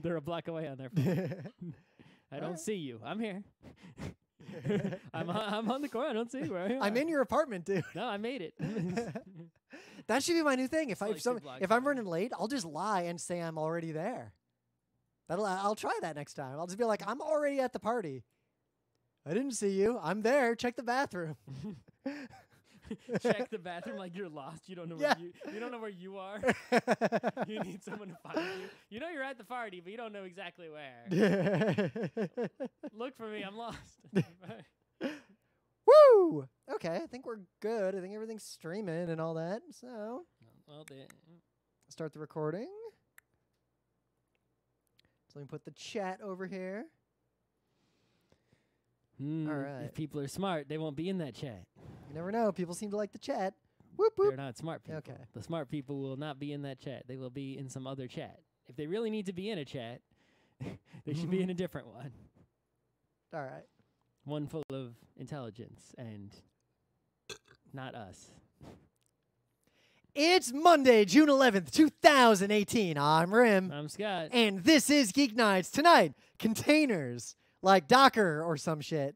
They're a block away on their phone. I don't see you. I'm here. I'm on the corner. I don't see you. Where I'm in your apartment, dude. No, I made it. That should be my new thing. If Like if I'm running late, I'll just lie and say I'm already there. I'll try that next time. I'll just be like, I'm already at the party. I didn't see you. I'm there. Check the bathroom. Check the bathroom like you're lost. You don't know Yeah. where you don't know where you are. You need someone to find you. You know you're at the party, but you don't know exactly where. Look for me. I'm lost. Woo! Okay, I think we're good. I think everything's streaming and all that. So, Well, start the recording. So let me put the chat over here. All right. If people are smart, they won't be in that chat. You never know. People seem to like the chat. Whoop, whoop. They're not smart people. Okay. The smart people will not be in that chat. They will be in some other chat. If they really need to be in a chat, they should be in a different one. All right. One full of intelligence and not us. It's Monday, June 11th, 2018. I'm Rim. I'm Scott. And this is Geek Nights. Tonight, containers like Docker or some shit.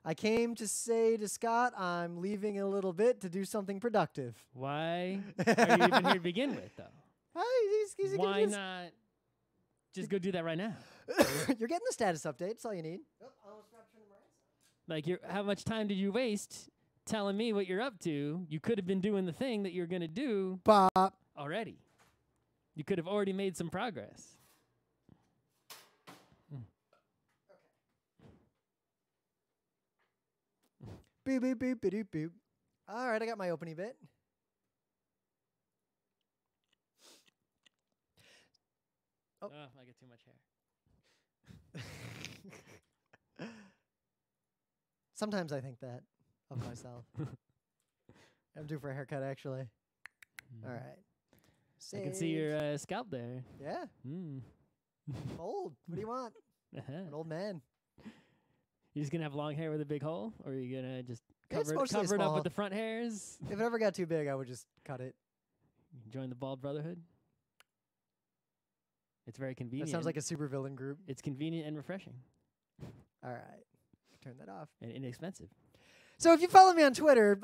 I came to say to Scott, I'm leaving in a little bit to do something productive. Why are you even here to begin with, though? He's Why not just go do that right now? You're getting the status update. That's all you need. Like, how much time did you waste telling me what you're up to? You could have been doing the thing that you're going to do Bop. already. You could have already made some progress. Boop, boop, boop, boop, boop. All right, I got my opening bit. Oh, I get too much hair. Sometimes I think that of myself. I'm due for a haircut, actually. All right. I can see your scalp there. Yeah. Mm. I'm old. What do you want? An old man. You just gonna have long hair with a big hole, or are you gonna just It's cover mostly it up small. with the front hairs? If it ever got too big, I would just cut it. Join the Bald Brotherhood. It's very convenient. That sounds like a supervillain group. It's convenient and refreshing. All right. Turn that off. And inexpensive. So if you follow me on Twitter,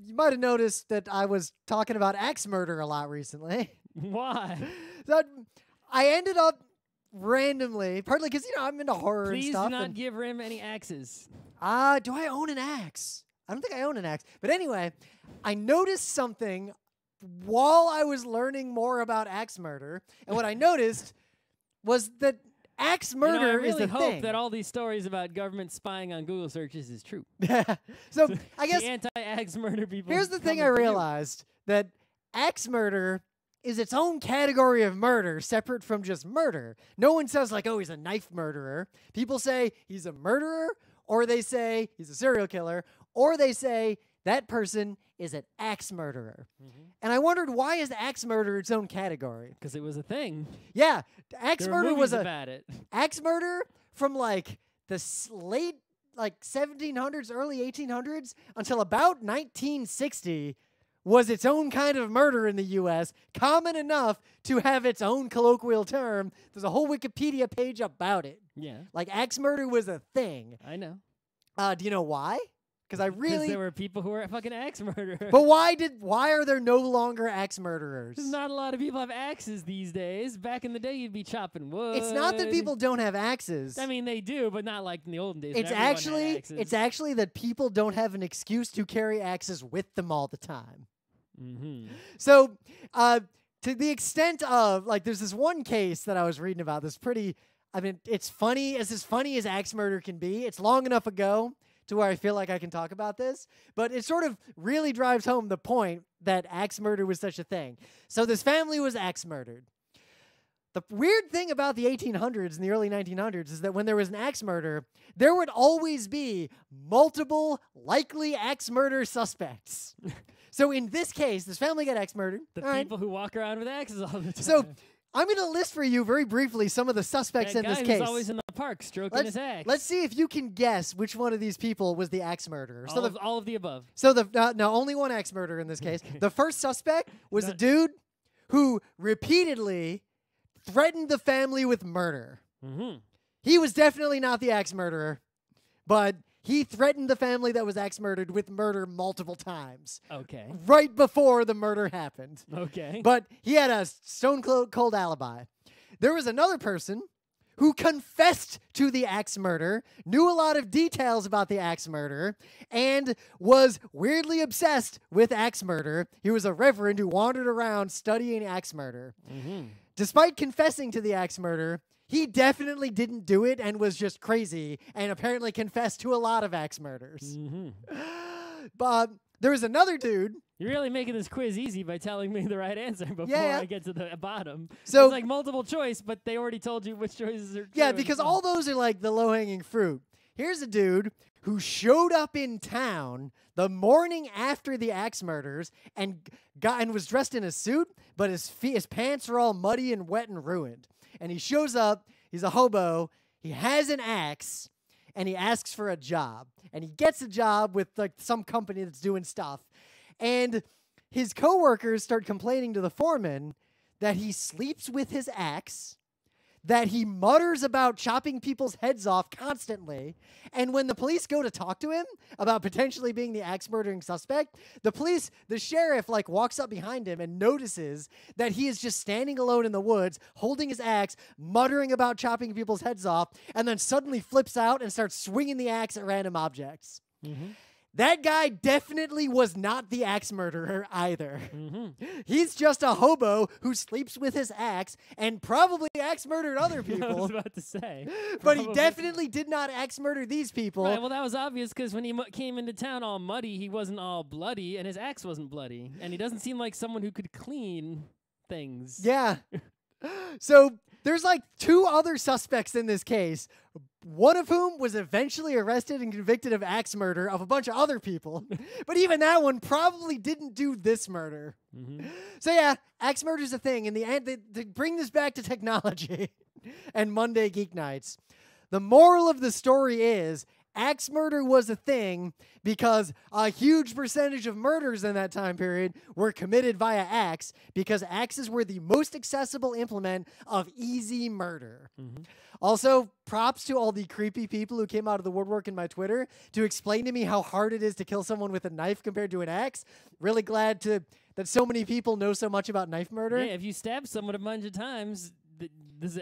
you might have noticed that I was talking about axe murder a lot recently. Why? So I ended up randomly, partly because, I'm into horror Please and stuff. do not give Rim any axes. Do I own an axe? I don't think I own an axe. But anyway, I noticed something while I was learning more about axe murder. And what I noticed was that axe murder I is really the hope thing. that all these stories about government spying on Google searches is true. So I guess the anti-axe murder people. here's the thing I coming for you. realized, that axe murder is its own category of murder, separate from just murder. No one says like, oh, he's a knife murderer. People say he's a murderer, or they say he's a serial killer, or they say that person is an axe murderer. And I wondered, why is axe murder its own category? Because it was a thing. Yeah, axe There were murder was movies a about it. axe murder from like the late 1700s, early 1800s until about 1960 was its own kind of murder in the U.S., common enough to have its own colloquial term. There's a whole Wikipedia page about it. Yeah, Like, axe murder was a thing. I know. Do you know why? Because I really... there were people who were fucking axe murderers. But why are there no longer axe murderers? Not a lot of people have axes these days. Back in the day, you'd be chopping wood. It's not that people don't have axes. I mean, they do, but not like in the olden days. when It's everyone had actually axes. that people don't have an excuse to carry axes with them all the time. Mm-hmm. So, to the extent of, like, there's this one case that I was reading about that's pretty, I mean, it's funny as axe murder can be. It's long enough ago to where I feel like I can talk about this, but it sort of really drives home the point that axe murder was such a thing. So this family was axe murdered. The weird thing about the 1800s and the early 1900s is that when there was an axe murder, there would always be multiple likely axe murder suspects. So in this case, this family got axe murdered. The All right. people who walk around with axes all the time. So I'm going to list for you very briefly some of the suspects that in guy this who's case. always in the park stroking his axe. Let's see if you can guess which one of these people was the axe murderer. all of the above. So no, only one axe murderer in this case. The first suspect was a dude who repeatedly threatened the family with murder. Mm-hmm. He was definitely not the axe murderer, but he threatened the family that was axe murdered with murder multiple times. Okay. Right before the murder happened. Okay. But he had a stone cold alibi. There was another person who confessed to the axe murder, knew a lot of details about the axe murder, and was weirdly obsessed with axe murder. He was a reverend who wandered around studying axe murder. Mm-hmm. Despite confessing to the axe murder, he definitely didn't do it and was just crazy and apparently confessed to a lot of axe murders. Mm-hmm. But there was another dude. You're really making this quiz easy by telling me the right answer before I get to the bottom. So it's like multiple choice, but they already told you which choices are true. Yeah, because all those are like the low-hanging fruit. Here's a dude who showed up in town the morning after the axe murders and was dressed in a suit, but his pants are all muddy and wet and ruined. And he shows up, he's a hobo, he has an axe, and he asks for a job. And he gets a job with like some company that's doing stuff. And his coworkers start complaining to the foreman that he sleeps with his axe, that he mutters about chopping people's heads off constantly, and when the police go to talk to him about potentially being the axe murdering suspect, the sheriff like walks up behind him and notices that he is just standing alone in the woods, holding his axe, muttering about chopping people's heads off, and then suddenly flips out and starts swinging the axe at random objects. Mm-hmm. That guy definitely was not the axe murderer either. Mm-hmm. He's just a hobo who sleeps with his axe and probably axe murdered other people. I was about to say. But he definitely did not axe murder these people. Right, well, that was obvious because when he came into town all muddy, he wasn't all bloody, and his axe wasn't bloody. And he doesn't seem like someone who could clean things. Yeah. So there's like two other suspects in this case, one of whom was eventually arrested and convicted of axe murder of a bunch of other people. But even that one probably didn't do this murder. Mm-hmm. So yeah, axe murder is a thing. In the end, they bring this back to technology and Monday Geek Nights. The moral of the story is axe murder was a thing because a huge percentage of murders in that time period were committed via axe because axes were the most accessible implement of easy murder. Mm-hmm. Also, props to all the creepy people who came out of the woodwork in my Twitter to explain to me how hard it is to kill someone with a knife compared to an axe. Really glad that so many people know so much about knife murder. Yeah, if you stab someone a bunch of times,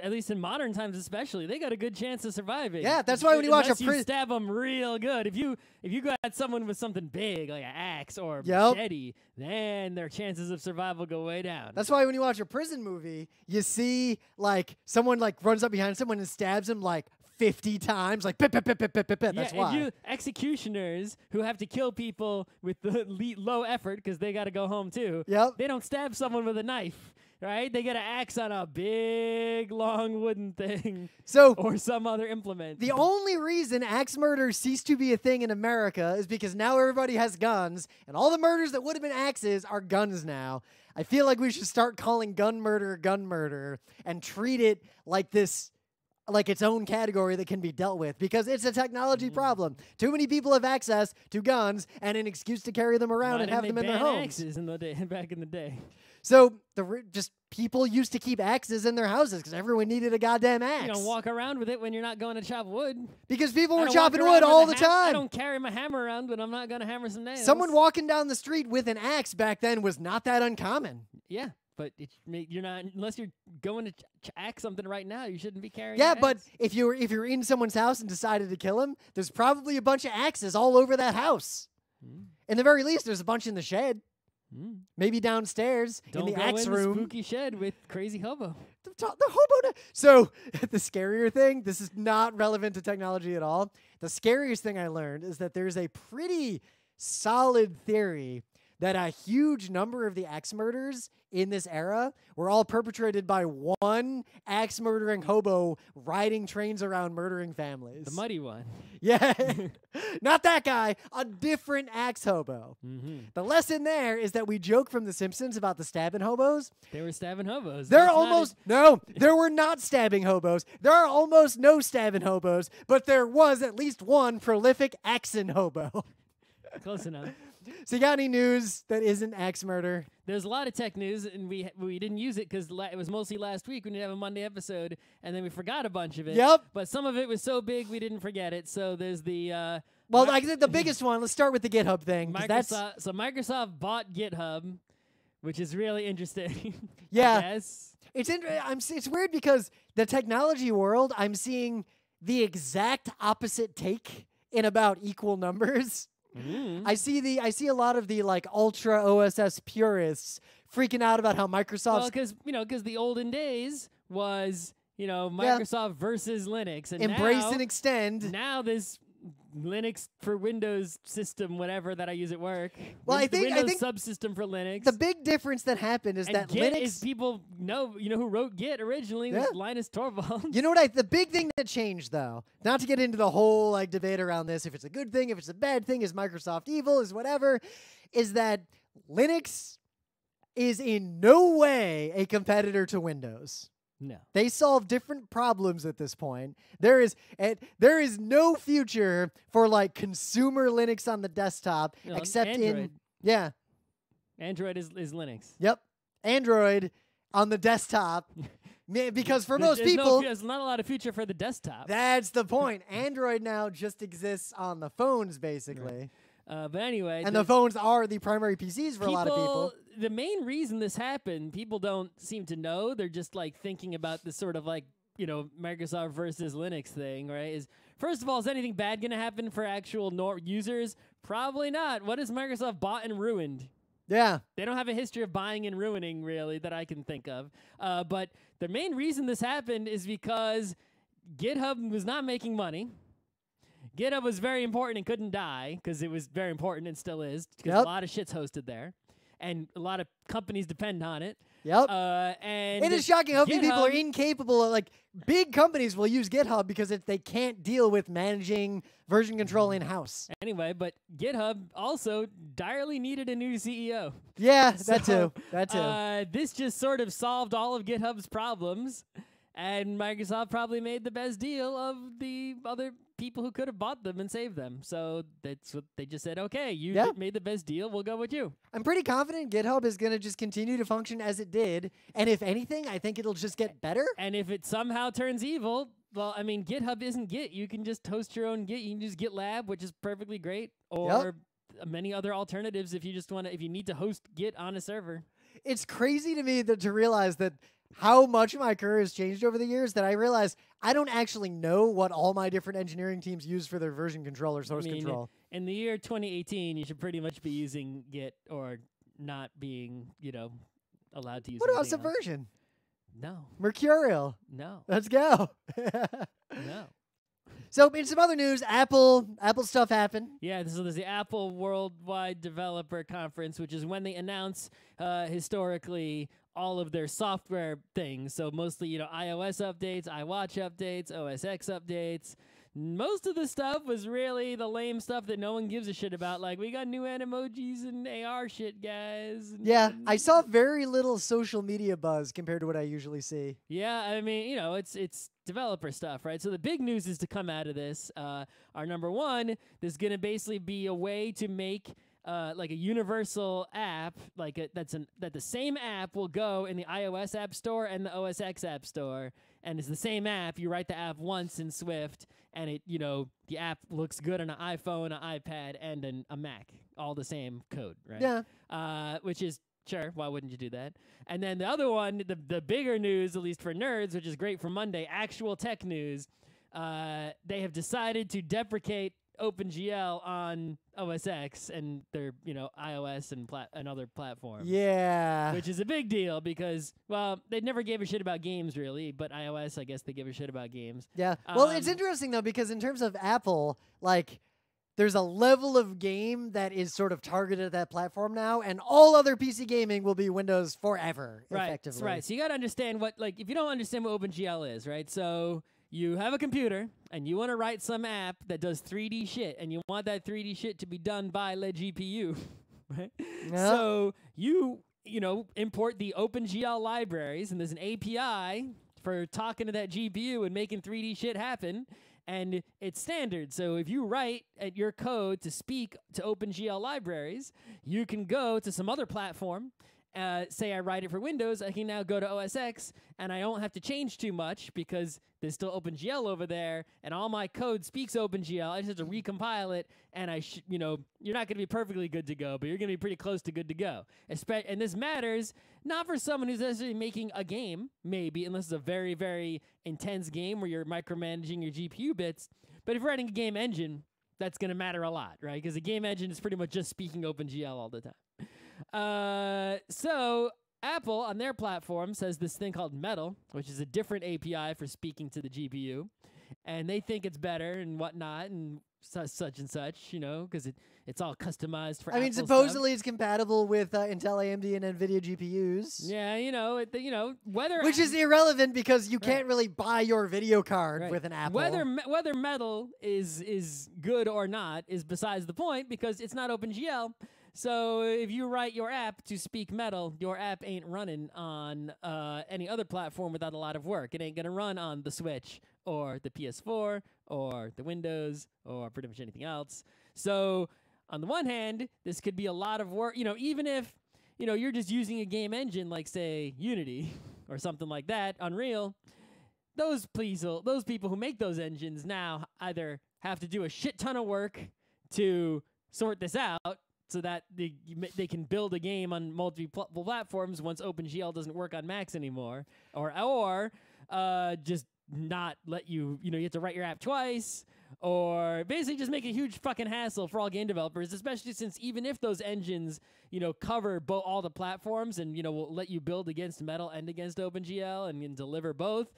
at least in modern times especially, they got a good chance of surviving. Yeah, that's why when you watch Unless you stab them real good. If you got someone with something big like an axe or a machete, then their chances of survival go way down. That's why when you watch a prison movie, you see like someone like runs up behind someone and stabs him like 50 times, like pip, pip, pip, pip, pip, pip, pip. That's why. Executioners who have to kill people with the low effort because they got to go home too. Yep. They don't stab someone with a knife. Right? They get an axe on a big, long wooden thing. Or some other implement. The only reason axe murder ceased to be a thing in America is because now everybody has guns, and all the murders that would have been axes are guns now. I feel like we should start calling gun murder, and treat it like this, like its own category that can be dealt with, because it's a technology problem. Too many people have access to guns and an excuse to carry them around and have them in their homes. Axes back in the day. So just people used to keep axes in their houses because everyone needed a goddamn axe. You don't walk around with it when you're not going to chop wood. Because people were chopping wood all the time. I don't carry my hammer around when I'm not going to hammer some nails. Someone walking down the street with an axe back then was not that uncommon. Yeah, but you're not, unless you're going to axe something right now, you shouldn't be carrying. Yeah, an but axe. if you're in someone's house and decided to kill him, there's probably a bunch of axes all over that house. In the very least, there's a bunch in the shed. Maybe downstairs in the axe room. The spooky shed with crazy hobo. The hobo. So the scarier thing, this is not relevant to technology at all. The scariest thing I learned is that there's a pretty solid theory that a huge number of the axe murders in this era were all perpetrated by one axe murdering hobo riding trains around murdering families. The muddy one. Yeah. Not that guy, a different axe hobo. The lesson there is that we joke from The Simpsons about the stabbing hobos. They were stabbing hobos. There were not stabbing hobos. There are almost no stabbing hobos, but there was at least one prolific axing hobo. Close enough. So you got any news that isn't axe murder? There's a lot of tech news, and we didn't use it because it was mostly last week. We didn't have a Monday episode, and then we forgot a bunch of it. Yep. But some of it was so big we didn't forget it. So there's the Well, I think the biggest one. Let's start with the GitHub thing. 'Cause Microsoft. So Microsoft bought GitHub, which is really interesting. Yeah. I guess. It's weird because the technology world, I'm seeing the exact opposite take in about equal numbers. I see a lot of the like ultra OSS purists freaking out about how Microsoft's because the olden days was Microsoft versus Linux, and embrace now, and extend. Now this Linux for Windows system, whatever that I use at work. Well, I think subsystem for Linux. The big difference that happened is that Git Linux is people know who wrote Git originally was Linus Torvalds. You know what? The big thing that changed, though, not to get into the whole like debate around this, if it's a good thing, if it's a bad thing, is Microsoft evil, is whatever, is that Linux is in no way a competitor to Windows. No. They solve different problems at this point. There is no future for like consumer Linux on the desktop except Android. Android is Linux. Yep. Android on the desktop. Because for most people, there's not a lot of future for the desktop. That's the point. Android now just exists on the phones, basically. Right. But anyway, and the phones are the primary PCs for a lot of people. The main reason this happened, people don't seem to know. They're just like thinking about this sort of like Microsoft versus Linux thing, right? Is first of all, is anything bad going to happen for actual users? Probably not. What has Microsoft bought and ruined? Yeah. They don't have a history of buying and ruining, really, that I can think of. But the main reason this happened is because GitHub was not making money. GitHub was very important and couldn't die because it was very important and still is because a lot of shit's hosted there. And a lot of companies depend on it. Yep. And it is shocking how many people are incapable of, like, big companies will use GitHub because they can't deal with managing version control in-house. Anyway, but GitHub also direly needed a new CEO. Yeah, so, that too. This just sort of solved all of GitHub's problems, and Microsoft probably made the best deal of the other people who could have bought them and saved them. So that's what they just said, okay, you made the best deal, we'll go with you. I'm pretty confident GitHub is going to just continue to function as it did. And if anything, I think it'll just get better. And if it somehow turns evil, well, I mean, GitHub isn't Git. You can just host your own Git. You can use GitLab, which is perfectly great, or many other alternatives if you just want to, if you need to host Git on a server. It's crazy to me to realize that how much my career has changed over the years that I realize I don't actually know what all my different engineering teams use for their version control or source control. In the year 2018, you should pretty much be using Git or not being, allowed to use. What about Subversion? No. Mercurial? No. Let's go. No. So in some other news, Apple stuff happened. Yeah, so there's the Apple Worldwide Developer Conference, which is when they announce historically all of their software things. So mostly, iOS updates, iWatch updates, OS X updates. Most of the stuff was really the lame stuff that no one gives a shit about. Like, we got new animojis and AR shit, guys. Yeah, I saw very little social media buzz compared to what I usually see. Yeah, I mean, it's developer stuff, right? So the big news is to come out of this. Our number one, there's going to basically be a way to make like a universal app, that the same app will go in the iOS App Store and the OS X App Store, and it's the same app. You write the app once in Swift, and it, the app looks good on an iPhone, an iPad, and a Mac, all the same code, right? Yeah. Which is sure, why wouldn't you do that? And then the other one, the bigger news, at least for nerds, which is great for Monday, actual tech news. They have decided to deprecate OpenGL on OS X and their, iOS and other platforms. Yeah. Which is a big deal because, well, they never gave a shit about games, really, but iOS, I guess they give a shit about games. Yeah. Well, it's interesting, though, because in terms of Apple, like, there's a level of game that is sort of targeted at that platform now, and all other PC gaming will be Windows forever, effectively. Right. So you got to understand if you don't understand what OpenGL is, right? So you have a computer, and you want to write some app that does 3D shit, and you want that 3D shit to be done by the GPU, right? Yeah. So you import the OpenGL libraries, and there's an API for talking to that GPU and making 3D shit happen. And it's standard. So if you write your code to speak to OpenGL libraries, you can go to some other platform. Say I write it for Windows, I can now go to OS X, and I don't have to change too much because there's still OpenGL over there, and all my code speaks OpenGL. I just have to recompile it, and you're not going to be perfectly good to go, but you're going to be pretty close to good to go. And this matters not for someone who's necessarily making a game, maybe, unless it's a very, very intense game where you're micromanaging your GPU bits, but if you're writing a game engine, that's going to matter a lot, right? Because a game engine is pretty much just speaking OpenGL all the time. So Apple on their platform says this thing called Metal, which is a different API for speaking to the GPU, and they think it's better and whatnot and such and such, because it's all customized for. I mean, Apple supposedly stuff. it's compatible with Intel, AMD, and NVIDIA GPUs. Yeah, whether which is irrelevant because you can't really buy your video card with an Apple. Whether Metal is good or not is besides the point because it's not OpenGL. So if you write your app to speak Metal, your app ain't running on any other platform without a lot of work. It ain't going to run on the Switch or the PS4 or the Windows or pretty much anything else. So on the one hand, this could be a lot of work. Even if, you're just using a game engine like, say, Unity or something like that, Unreal, those people who make those engines now either have to do a shit ton of work to sort this out, so that they can build a game on multiple platforms once OpenGL doesn't work on Macs anymore, or just not let you, you have to write your app twice, or basically just make a huge fucking hassle for all game developers, especially since even if those engines, cover all the platforms and, will let you build against Metal and against OpenGL and deliver both,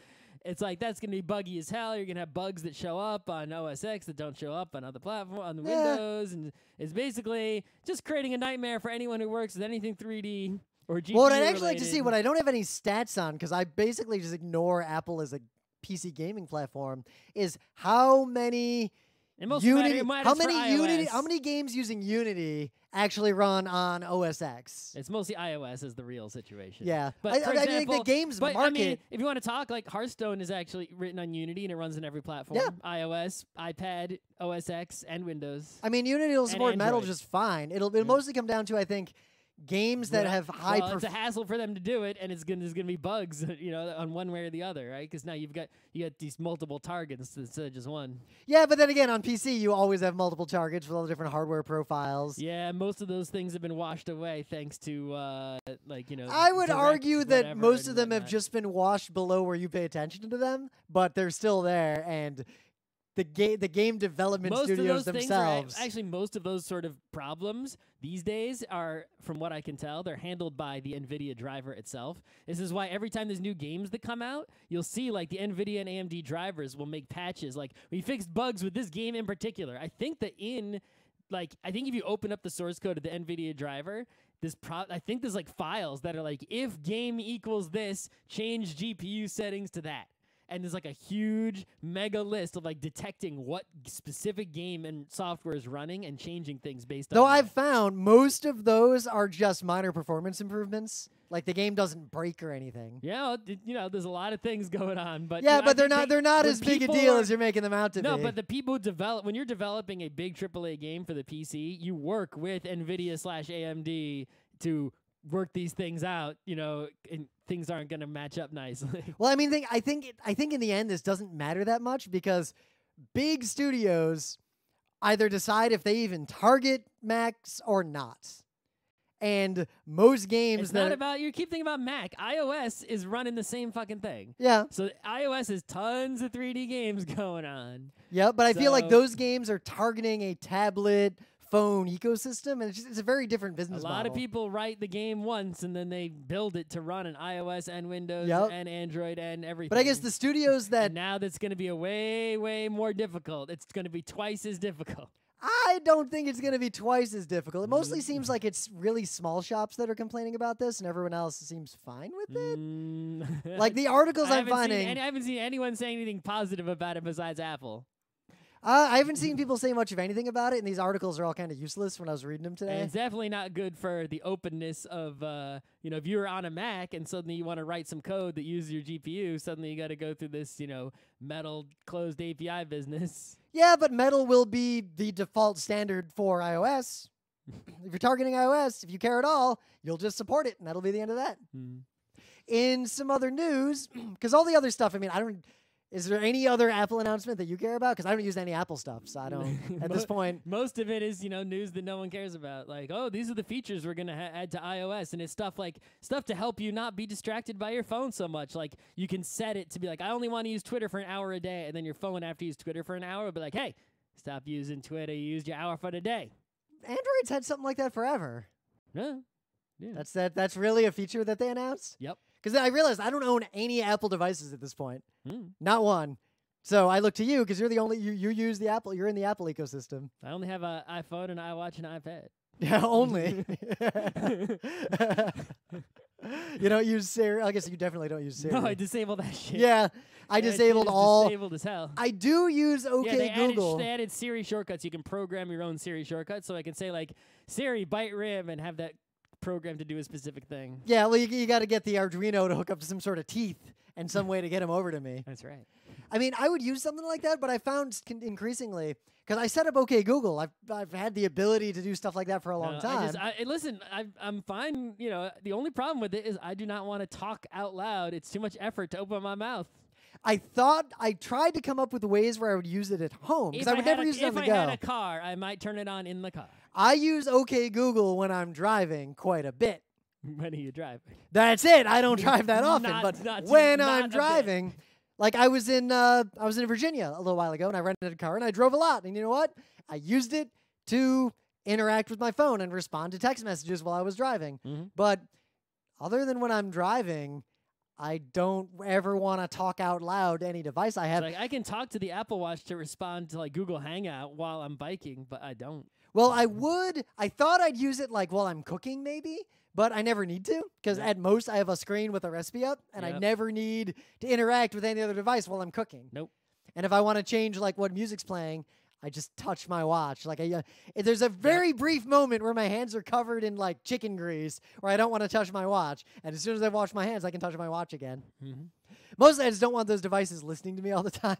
it's like that's going to be buggy as hell. You're going to have bugs that show up on OS X that don't show up on other platforms, on the Windows, and it's basically just creating a nightmare for anyone who works with anything 3D or GPU Well, what I'd actually like to related. see, what I don't have any stats on, because I basically just ignore Apple as a PC gaming platform, is how many Unity, how many games using Unity actually run on OS X? It's mostly iOS is the real situation. Yeah, but I think the games market. I mean, if you want to talk, like Hearthstone is actually written on Unity and it runs on every platform: iOS, iPad, OS X, and Windows. I mean, Unity will support Metal Android. just fine. It'll mostly come down to, I think, games that have high. It's a hassle for them to do it, and there's gonna be bugs, on one way or the other, right? Because now you got these multiple targets instead of just one. Yeah, but then again, on PC you always have multiple targets with all the different hardware profiles. Yeah, most of those things have been washed away thanks to I would argue that most of them have whatnot. just been washed below where you pay attention to them, but they're still there, and the game development studios themselves. Actually, most of those sort of problems these days are, from what I can tell, they're handled by the NVIDIA driver itself. This is why every time there's new games that come out, you'll see like the NVIDIA and AMD drivers will make patches. Like, we fixed bugs with this game in particular. I think that I think if you open up the source code of the NVIDIA driver, I think there's like files that are like, if game equals this, change GPU settings to that. And there's like a huge mega list of like detecting what specific game and software is running and changing things based on Though that. I've found most of those are just minor performance improvements. Like the game doesn't break or anything. Yeah, there's a lot of things going on, but yeah, but they're not as big a deal as you're making them out to be. No, but the people who when you're developing a big AAA game for the PC, you work with NVIDIA/AMD to work these things out, and things aren't going to match up nicely. Well, I mean, I think in the end this doesn't matter that much because big studios either decide if they even target Macs or not. And most games it's not about, you keep thinking about Mac. iOS is running the same fucking thing. Yeah. So iOS has tons of 3D games going on. Yeah, but I feel like those games are targeting a tablet phone ecosystem, and it's a very different business model. A lot of people write the game once, and then they build it to run on iOS and Windows and Android and everything. But I guess the studios that... And now that's going to be a way, way more difficult. It's going to be twice as difficult. I don't think it's going to be twice as difficult. It mostly seems like it's really small shops that are complaining about this, and everyone else seems fine with it. Like the articles I'm finding... I haven't seen anyone saying anything positive about it besides Apple. I haven't seen people say much of anything about it, and these articles are all kind of useless when I was reading them And today. it's definitely not good for the openness of, if you're on a Mac and suddenly you want to write some code that uses your GPU, suddenly you got to go through this, metal closed API business. Yeah, but Metal will be the default standard for iOS. If you're targeting iOS, if you care at all, you'll just support it, and that'll be the end of that. In some other news, because all the other stuff, is there any other Apple announcement that you care about? Because I don't use any Apple stuff, so I don't, at this point. Most of it is, news that no one cares about. Like, oh, these are the features we're going to add to iOS. And it's stuff to help you not be distracted by your phone so much. Like, you can set it to be like, I only want to use Twitter for an hour a day. And then your phone, after you use Twitter for an hour, will be like, hey, stop using Twitter. You used your hour for the day. Android's had something like that forever. Yeah. That's really a feature that they announced? Yep. Because I realized I don't own any Apple devices at this point. Not one. So I look to you because you're the only you use the Apple. You're in the Apple ecosystem. I only have an iPhone, an iWatch, and an iPad. Yeah, only. You don't use Siri. I guess you definitely don't use Siri. No, I disabled that shit. Yeah, I disabled it's all. Disabled as hell. I do use OK Google. They added Siri shortcuts. You can program your own Siri shortcuts, so I can say like Siri byte rim and have that program to do a specific thing. Yeah, well, you got to get the Arduino to hook up to some sort of teeth and some way to get them over to me. That's right. I would use something like that, but I found increasingly, because I set up OK Google, I've had the ability to do stuff like that for a long time. Listen, I'm fine. The only problem with it is I do not want to talk out loud. It's too much effort to open my mouth. I tried to come up with ways where I would use it at home, because I would never use it on the go. If I had a car, I might turn it on in the car. I use OK Google when I'm driving quite a bit. When are you driving? That's it. I don't drive that often, but when I'm driving, like I was in Virginia a little while ago, and I rented a car, and I drove a lot. And you know what? I used it to interact with my phone and respond to text messages while I was driving. But other than when I'm driving, I don't ever want to talk out loud to any device I have. So, I can talk to the Apple Watch to respond to like Google Hangout while I'm biking, but I don't. Well, I would. I thought I'd use it like while I'm cooking maybe, but I never need to, because at most I have a screen with a recipe up, and I never need to interact with any other device while I'm cooking. Nope. And if I want to change like what music's playing, I just touch my watch. Like there's a very brief moment where my hands are covered in like chicken grease, where I don't want to touch my watch, and as soon as I wash my hands, I can touch my watch again. Mostly, I just don't want those devices listening to me all the time.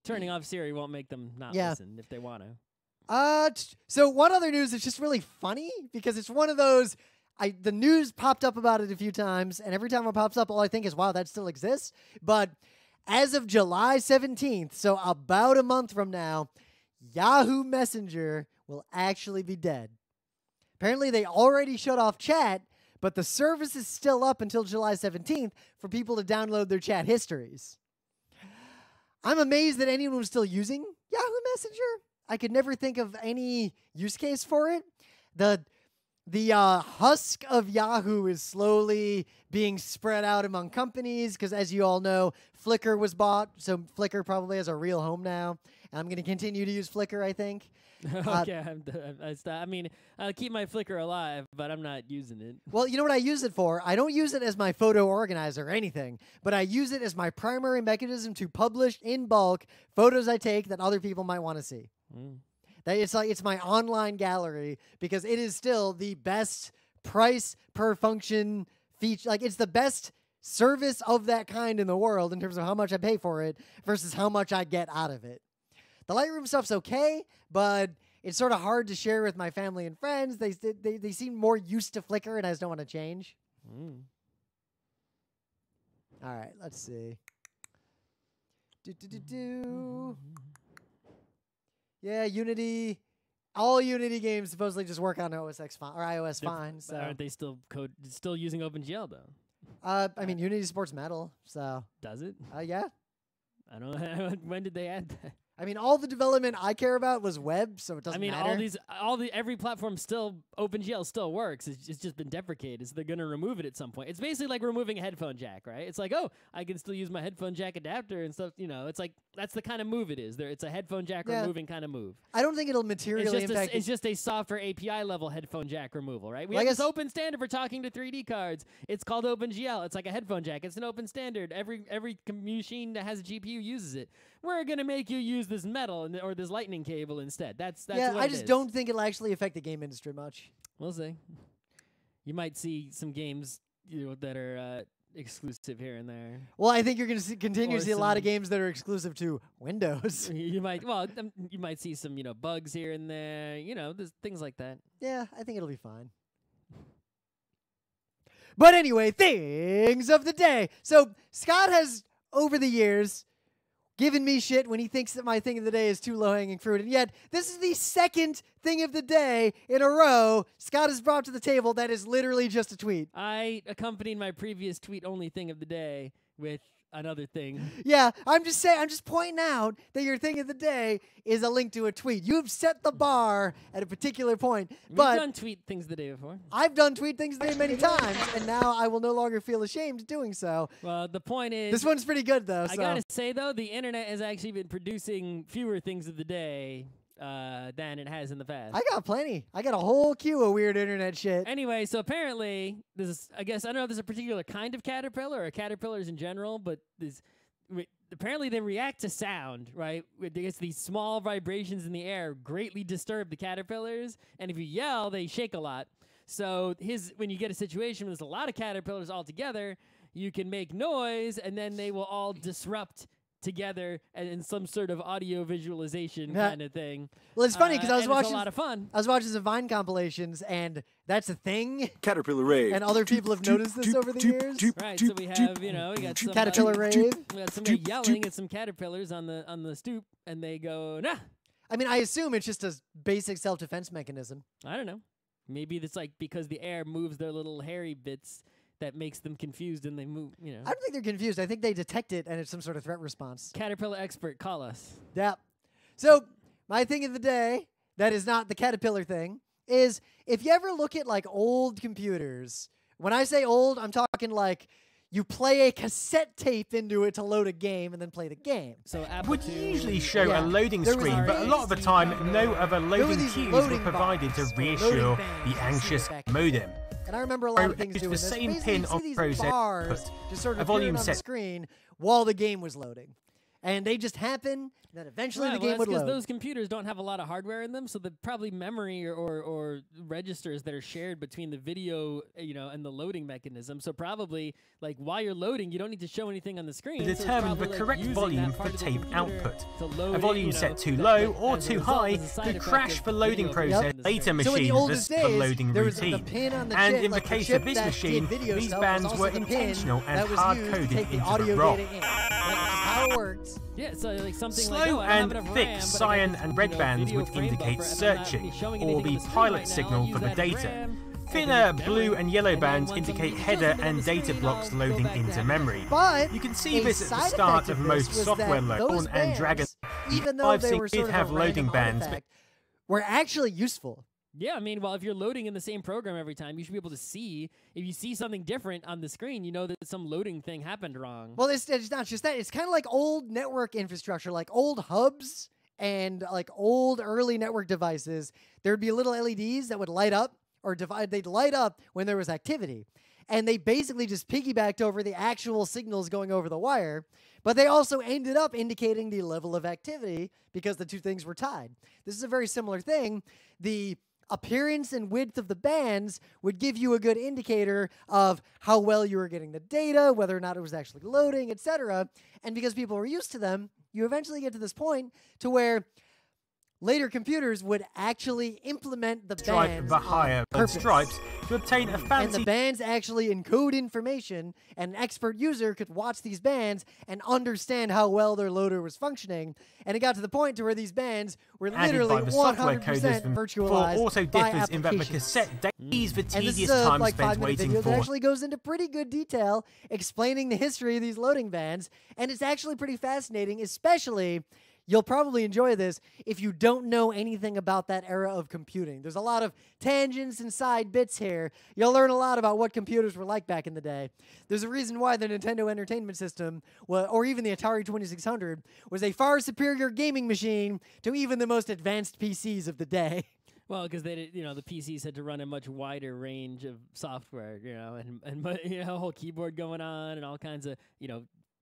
Turning off Siri won't make them not listen if they want to. So one other news is just really funny, because it's one of those. The news popped up about it a few times, and every time it pops up, all I think is, wow, that still exists. But as of July 17th, so about a month from now, Yahoo Messenger will actually be dead. Apparently, they already shut off chat, but the service is still up until July 17th for people to download their chat histories. I'm amazed that anyone was still using Yahoo Messenger. I could never think of any use case for it. The husk of Yahoo is slowly being spread out among companies, because as you all know, Flickr was bought, so Flickr probably has a real home now. I'm going to continue to use Flickr, I think. Okay, I'll keep my Flickr alive, but I'm not using it. Well, you know what I use it for? I don't use it as my photo organizer or anything, but I use it as my primary mechanism to publish in bulk photos I take that other people might want to see. It's my online gallery, because it is still the best price per function feature. Like, it's the best service of that kind in the world in terms of how much I pay for it versus how much I get out of it. The Lightroom stuff's okay, but it's sort of hard to share with my family and friends. They seem more used to Flickr, and I just don't want to change. All right, let's see. Yeah, Unity. All Unity games supposedly just work on OS X fine, or iOS fine. So aren't they still using OpenGL though? Unity supports Metal, so does it? Yeah. I don't know. When did they add that? I mean, all the development I care about was web, so it doesn't matter. Every platform still, OpenGL still works. It's just been deprecated, so they're going to remove it at some point. It's basically like removing a headphone jack, right? It's like, oh, I can still use my headphone jack adapter and stuff. You know, it's like that's the kind of move it is. It's a headphone jack removing kind of move. I don't think it'll materially impact. It's just a software API level headphone jack removal, right? We have this open standard for talking to 3D cards. It's called OpenGL. It's like a headphone jack. It's an open standard. Every machine that has a GPU uses it. We're gonna make you use this metal or this lightning cable instead. That's yeah. What I just don't think it'll actually affect the game industry much. We'll see. You might see some games that are exclusive here and there. Well, I think you're gonna continue to see a lot of games that are exclusive to Windows. You might see some bugs here and there. There's things like that. Yeah, I think it'll be fine. But anyway, things of the day. So Scott has over the years given me shit when he thinks that my thing of the day is too low-hanging fruit. And yet, this is the second thing of the day in a row Scott has brought to the table that is literally just a tweet. I accompanied my previous tweet-only thing of the day with another thing. Yeah, I'm just pointing out that your thing of the day is a link to a tweet. You've set the bar at a particular point. We've but done tweet things the day before. I've done tweet things the day many times, and now I will no longer feel ashamed doing so. Well, the point is... This one's pretty good, though. I gotta say, though, the internet has actually been producing fewer things of the day than it has in the past. I got plenty. I got a whole queue of weird internet shit. Anyway, so apparently, I guess, I don't know if there's a particular kind of caterpillar or caterpillars in general, but apparently they react to sound, right? I guess these small vibrations in the air greatly disturb the caterpillars, and if you yell, they shake a lot. So when you get a situation where there's a lot of caterpillars all together, you can make noise, and then they will all disrupt together and in some sort of audio visualization kind of thing. Well, it's funny because I was watching it's a lot of fun. I was watching some Vine compilations, and that's a thing. Caterpillar rave. And other people have noticed this over the years. Right, so we have, we got some caterpillar rave. We got somebody yelling at some caterpillars on the stoop, and they go, nah. I mean, I assume it's just a basic self-defense mechanism. I don't know. Maybe it's like because the air moves their little hairy bits that makes them confused and they move, I don't think they're confused. I think they detect it and it's some sort of threat response. Caterpillar expert, call us. Yeah. So my thing of the day, that is not the caterpillar thing, is if you ever look at like old computers, when I say old, I'm talking like you play a cassette tape into it to load a game and then play the game. So Apple would II, usually show a loading screen, but a lot of the time, no other loading cues were provided to reassure the anxious modem. And I remember a lot of things it's doing the this. same Basically, pin you see of these process bars output, just sort a of volume appearing on the set screen while the game was loading. And they just happen, and then eventually the game would load. Because those computers don't have a lot of hardware in them, so the probably memory or registers that are shared between the video, and the loading mechanism. So probably, like, while you're loading, you don't need to show anything on the screen. To determine the correct volume for tape output. A volume set too low or too high could crash the loading process data machine as the loading routine. And in the case of this machine, these bands were intentional and hard-coded into the ROM. How it works. Yeah, so like something Slow like, and thick cyan and red bands would indicate searching, or the pilot signal for the data. Thinner blue and yellow bands indicate header and data blocks loading into memory. But you can see this at the start of most software loads, and Dragon even though they were did have loading bands, but were actually useful. Yeah, I mean, well, if you're loading in the same program every time, you should be able to see. If you see something different on the screen, you know that some loading thing happened wrong. Well, it's not just that. It's kind of like old network infrastructure, like old hubs and like old early network devices. There would be little LEDs that would light up, or they'd light up when there was activity. And they basically just piggybacked over the actual signals going over the wire. But they also ended up indicating the level of activity because the two things were tied. This is a very similar thing. The appearance and width of the bands would give you a good indicator of how well you were getting the data, whether or not it was actually loading, etc. And because people were used to them, you eventually get to this point to where later computers would actually implement the bands the higher stripes to obtain a fancy... And the bands actually encode information, and an expert user could watch these bands and understand how well their loader was functioning. And it got to the point to where these bands were literally 100% virtualized also by differs in that the applications. cassette days the And tedious this is time like spent 5-minute waiting video for... that actually goes into pretty good detail explaining the history of these loading bands. And it's actually pretty fascinating, especially you'll probably enjoy this if you don't know anything about that era of computing. There's a lot of tangents and side bits here. You'll learn a lot about what computers were like back in the day. There's a reason why the Nintendo Entertainment System, or even the Atari 2600, was a far superior gaming machine to even the most advanced PCs of the day. Well, because they did, the PCs had to run a much wider range of software, and a whole keyboard going on and all kinds of,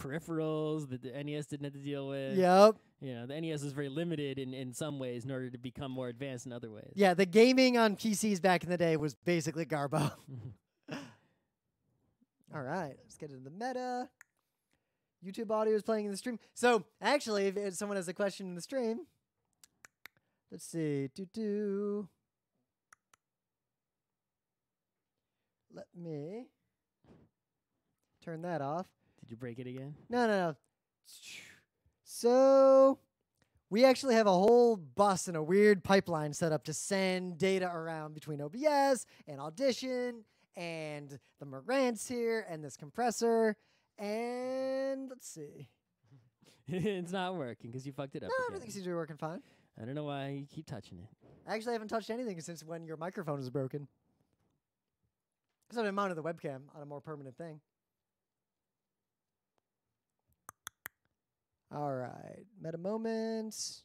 peripherals that the NES didn't have to deal with. Yep. The NES was very limited in some ways in order to become more advanced in other ways. Yeah, the gaming on PCs back in the day was basically garbo. All right, let's get into the meta. YouTube audio is playing in the stream. So, actually, if someone has a question in the stream, let's see. Let me turn that off. Did you break it again? No. So, we actually have a whole bus and a weird pipeline set up to send data around between OBS and Audition and the Marantz here and this compressor. And let's see. It's not working because you fucked it up. No, everything seems to be working fine. I don't know why you keep touching it. I actually haven't touched anything since when your microphone was broken. Because I've been mounting the webcam on a more permanent thing. All right, meta moment.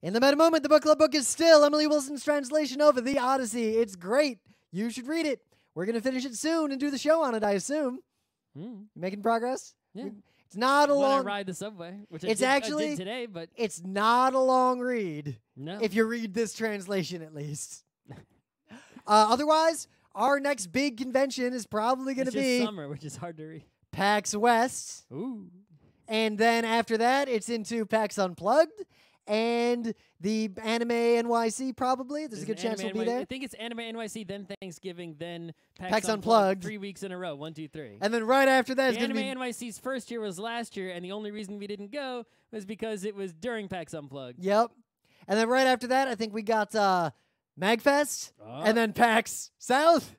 In the meta moment, the book club book is still Emily Wilson's translation of The Odyssey. It's great. You should read it. We're going to finish it soon and do the show on it, I assume. You making progress? Yeah. It's not a long... I ride the subway, which I did today, but... It's not a long read. No. If you read this translation, at least. Otherwise, our next big convention is probably going to be... summer, which is hard to read. PAX West. Ooh. And then after that, it's into PAX Unplugged and the Anime NYC probably. There's a good chance we'll be there. I think it's Anime NYC, then Thanksgiving, then PAX Unplugged. 3 weeks in a row. 1, 2, 3. And then right after that is going to be... Anime NYC's first year was last year, and the only reason we didn't go was because it was during PAX Unplugged. Yep. And then right after that, I think we got MagFest, and then PAX South,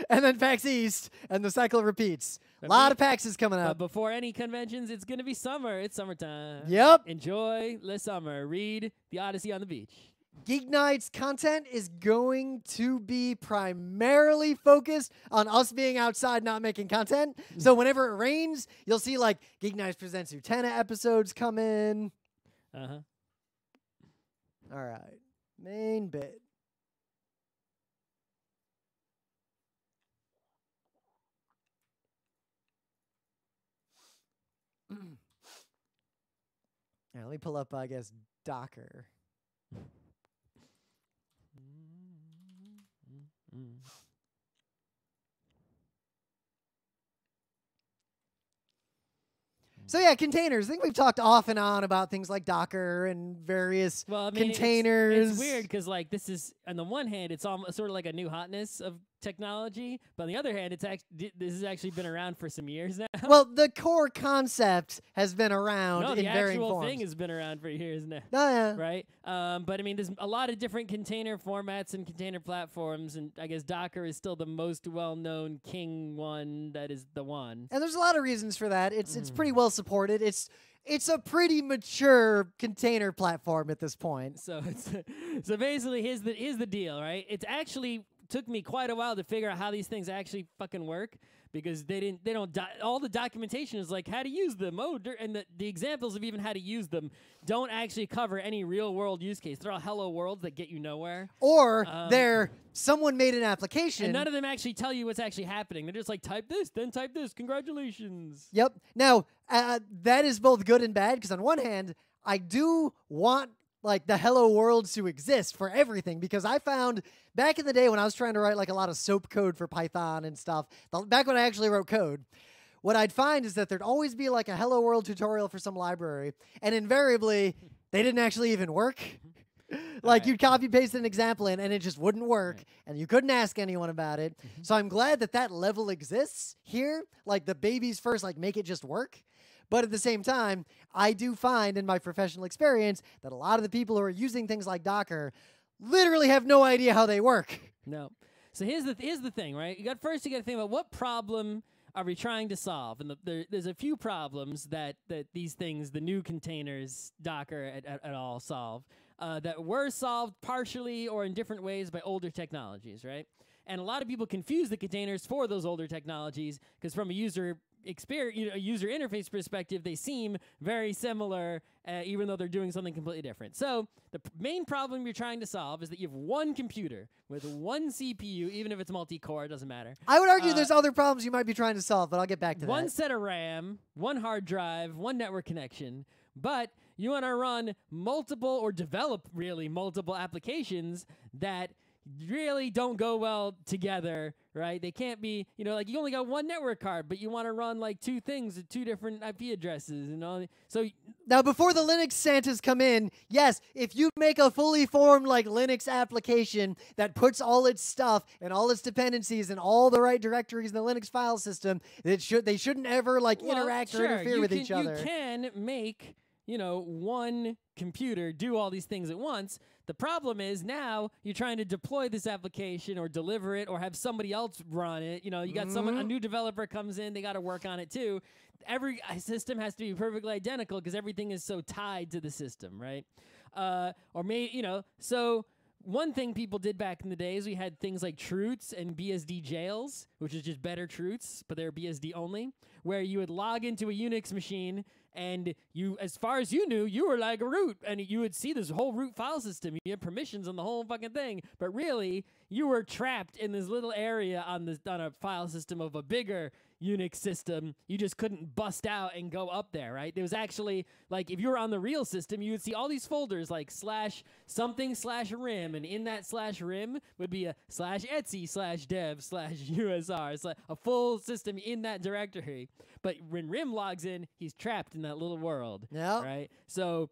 and then PAX East, and the cycle repeats. A lot of PAXs coming up. But before any conventions, it's going to be summer. It's summertime. Yep. Enjoy the summer. Read The Odyssey on the Beach. GeekNights content is going to be primarily focused on us being outside not making content. So whenever it rains, you'll see like GeekNights Presents Utena episodes come in. Uh-huh. All right. Main bit. Yeah, let me pull up, I guess, Docker. So yeah, containers. I think we've talked off and on about things like Docker and various containers. It's weird because like this is on the one hand, it's almost sort of like a new hotness of technology, but on the other hand, this has actually been around for some years now. Well, the core concept has been around in varying forms. The actual thing has been around for years now. Oh yeah. Right. But I mean, there's a lot of different container formats and container platforms, and I guess Docker is still the most well-known king one. That is the one. And there's a lot of reasons for that. It's pretty well supported. It's a pretty mature container platform at this point. So basically, here's the deal, right? It's actually took me quite a while to figure out how these things actually fucking work, because all the documentation is like how to use them. And the examples of even how to use them don't actually cover any real world use case. They're all hello worlds that get you nowhere. Or someone made an application. And none of them actually tell you what's actually happening. They're just like, type this, then type this. Congratulations. Yep. Now, that is both good and bad, because on one hand, I do want like the hello worlds to exist for everything, because I found back in the day when I was trying to write like a lot of SOAP code for Python and stuff, back when I actually wrote code, what I'd find is that there'd always be like a hello world tutorial for some library, and invariably they didn't actually even work. Like you'd copy paste an example in and it just wouldn't work, and you couldn't ask anyone about it. So I'm glad that level exists here, like the baby's first, like make it just work. But at the same time, I do find in my professional experience that a lot of the people who are using things like Docker literally have no idea how they work. No. So here's the thing, right? You got to think about what problem are we trying to solve? And there's a few problems that these things, the new containers, Docker et al. Solve, that were solved partially or in different ways by older technologies, right? And a lot of people confuse the containers for those older technologies because from a user experience, a user interface perspective, they seem very similar, even though they're doing something completely different. So the main problem you're trying to solve is that you have one computer with one CPU, even if it's multi-core, it doesn't matter. I would argue there's other problems you might be trying to solve, but I'll get back to that. One set of RAM, one hard drive, one network connection, but you want to run multiple or develop really multiple applications that really don't go well together, right? They can't be, like you only got one network card, but you want to run like two things at two different IP addresses, So now, before the Linux Santas come in, yes, if you make a fully formed like Linux application that puts all its stuff and all its dependencies and all the right directories in the Linux file system, they shouldn't ever like interact or interfere with each other. You can make one computer do all these things at once. The problem is now you're trying to deploy this application or deliver it or have somebody else run it. You got a new developer comes in, they got to work on it too. Every system has to be perfectly identical because everything is so tied to the system, right? So one thing people did back in the days, we had things like troots and BSD jails, which is just better troots, but they're BSD only, where you would log into a Unix machine and you, as far as you knew, you were like a root, and you would see this whole root file system. You had permissions on the whole fucking thing, but really, you were trapped in this little area on a file system of a bigger Unix system. You just couldn't bust out and go up there, right? There was actually, like, if you were on the real system, you would see all these folders like /something/rim, and in that /rim would be a /etc/dev/usr. It's like a full system in that directory. But when rim logs in, he's trapped in that little world, right? So,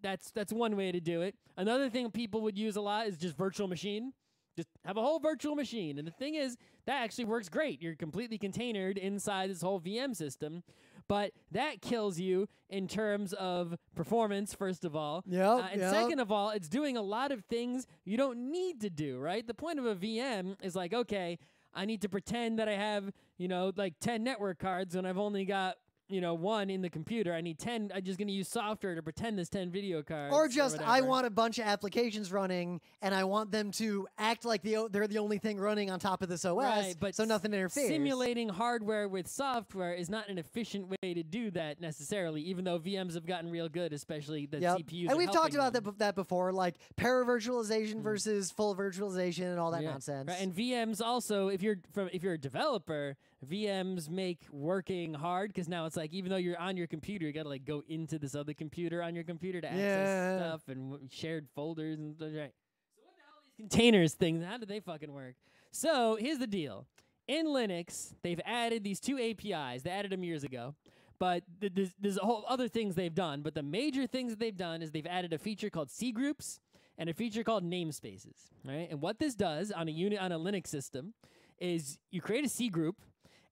that's one way to do it. Another thing people would use a lot is just virtual machine. Just have a whole virtual machine. And the thing is, that actually works great. You're completely containered inside this whole VM system. But that kills you in terms of performance, first of all. Second of all, it's doing a lot of things you don't need to do, right? The point of a VM is like, okay, I need to pretend that I have, like 10 network cards when I've only got, one in the computer. I need 10. I'm just going to use software to pretend there's 10 video cards. Or just, I want a bunch of applications running, and I want them to act like they're the only thing running on top of this OS, right, but so nothing interferes. Simulating hardware with software is not an efficient way to do that necessarily, even though VMs have gotten real good, especially the CPUs. And we've talked about that before, like para-virtualization versus full virtualization and all that nonsense. Right. And VMs also, if you're a developer, VMs make working hard because now it's like even though you're on your computer, you got to like go into this other computer on your computer to access stuff and shared folders and stuff. Right. So what the hell are these containers things? How do they fucking work? So here's the deal. In Linux, they've added these two APIs. They added them years ago. But there's a whole other things they've done. But the major things that they've done is they've added a feature called C groups and a feature called namespaces. Right? And what this does on a Linux system is you create a C group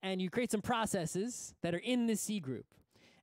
and you create some processes that are in this C group.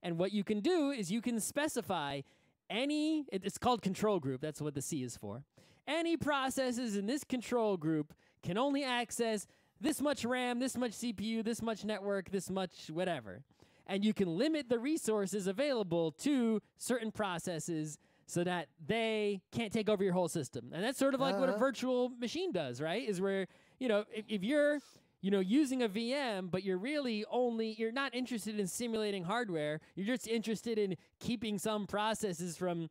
And what you can do is you can specify it's called control group, that's what the C is for. Any processes in this control group can only access this much RAM, this much CPU, this much network, this much whatever. And you can limit the resources available to certain processes so that they can't take over your whole system. And that's sort of like what a virtual machine does, right? Is where, if you're using a VM, but you're not interested in simulating hardware. You're just interested in keeping some processes from,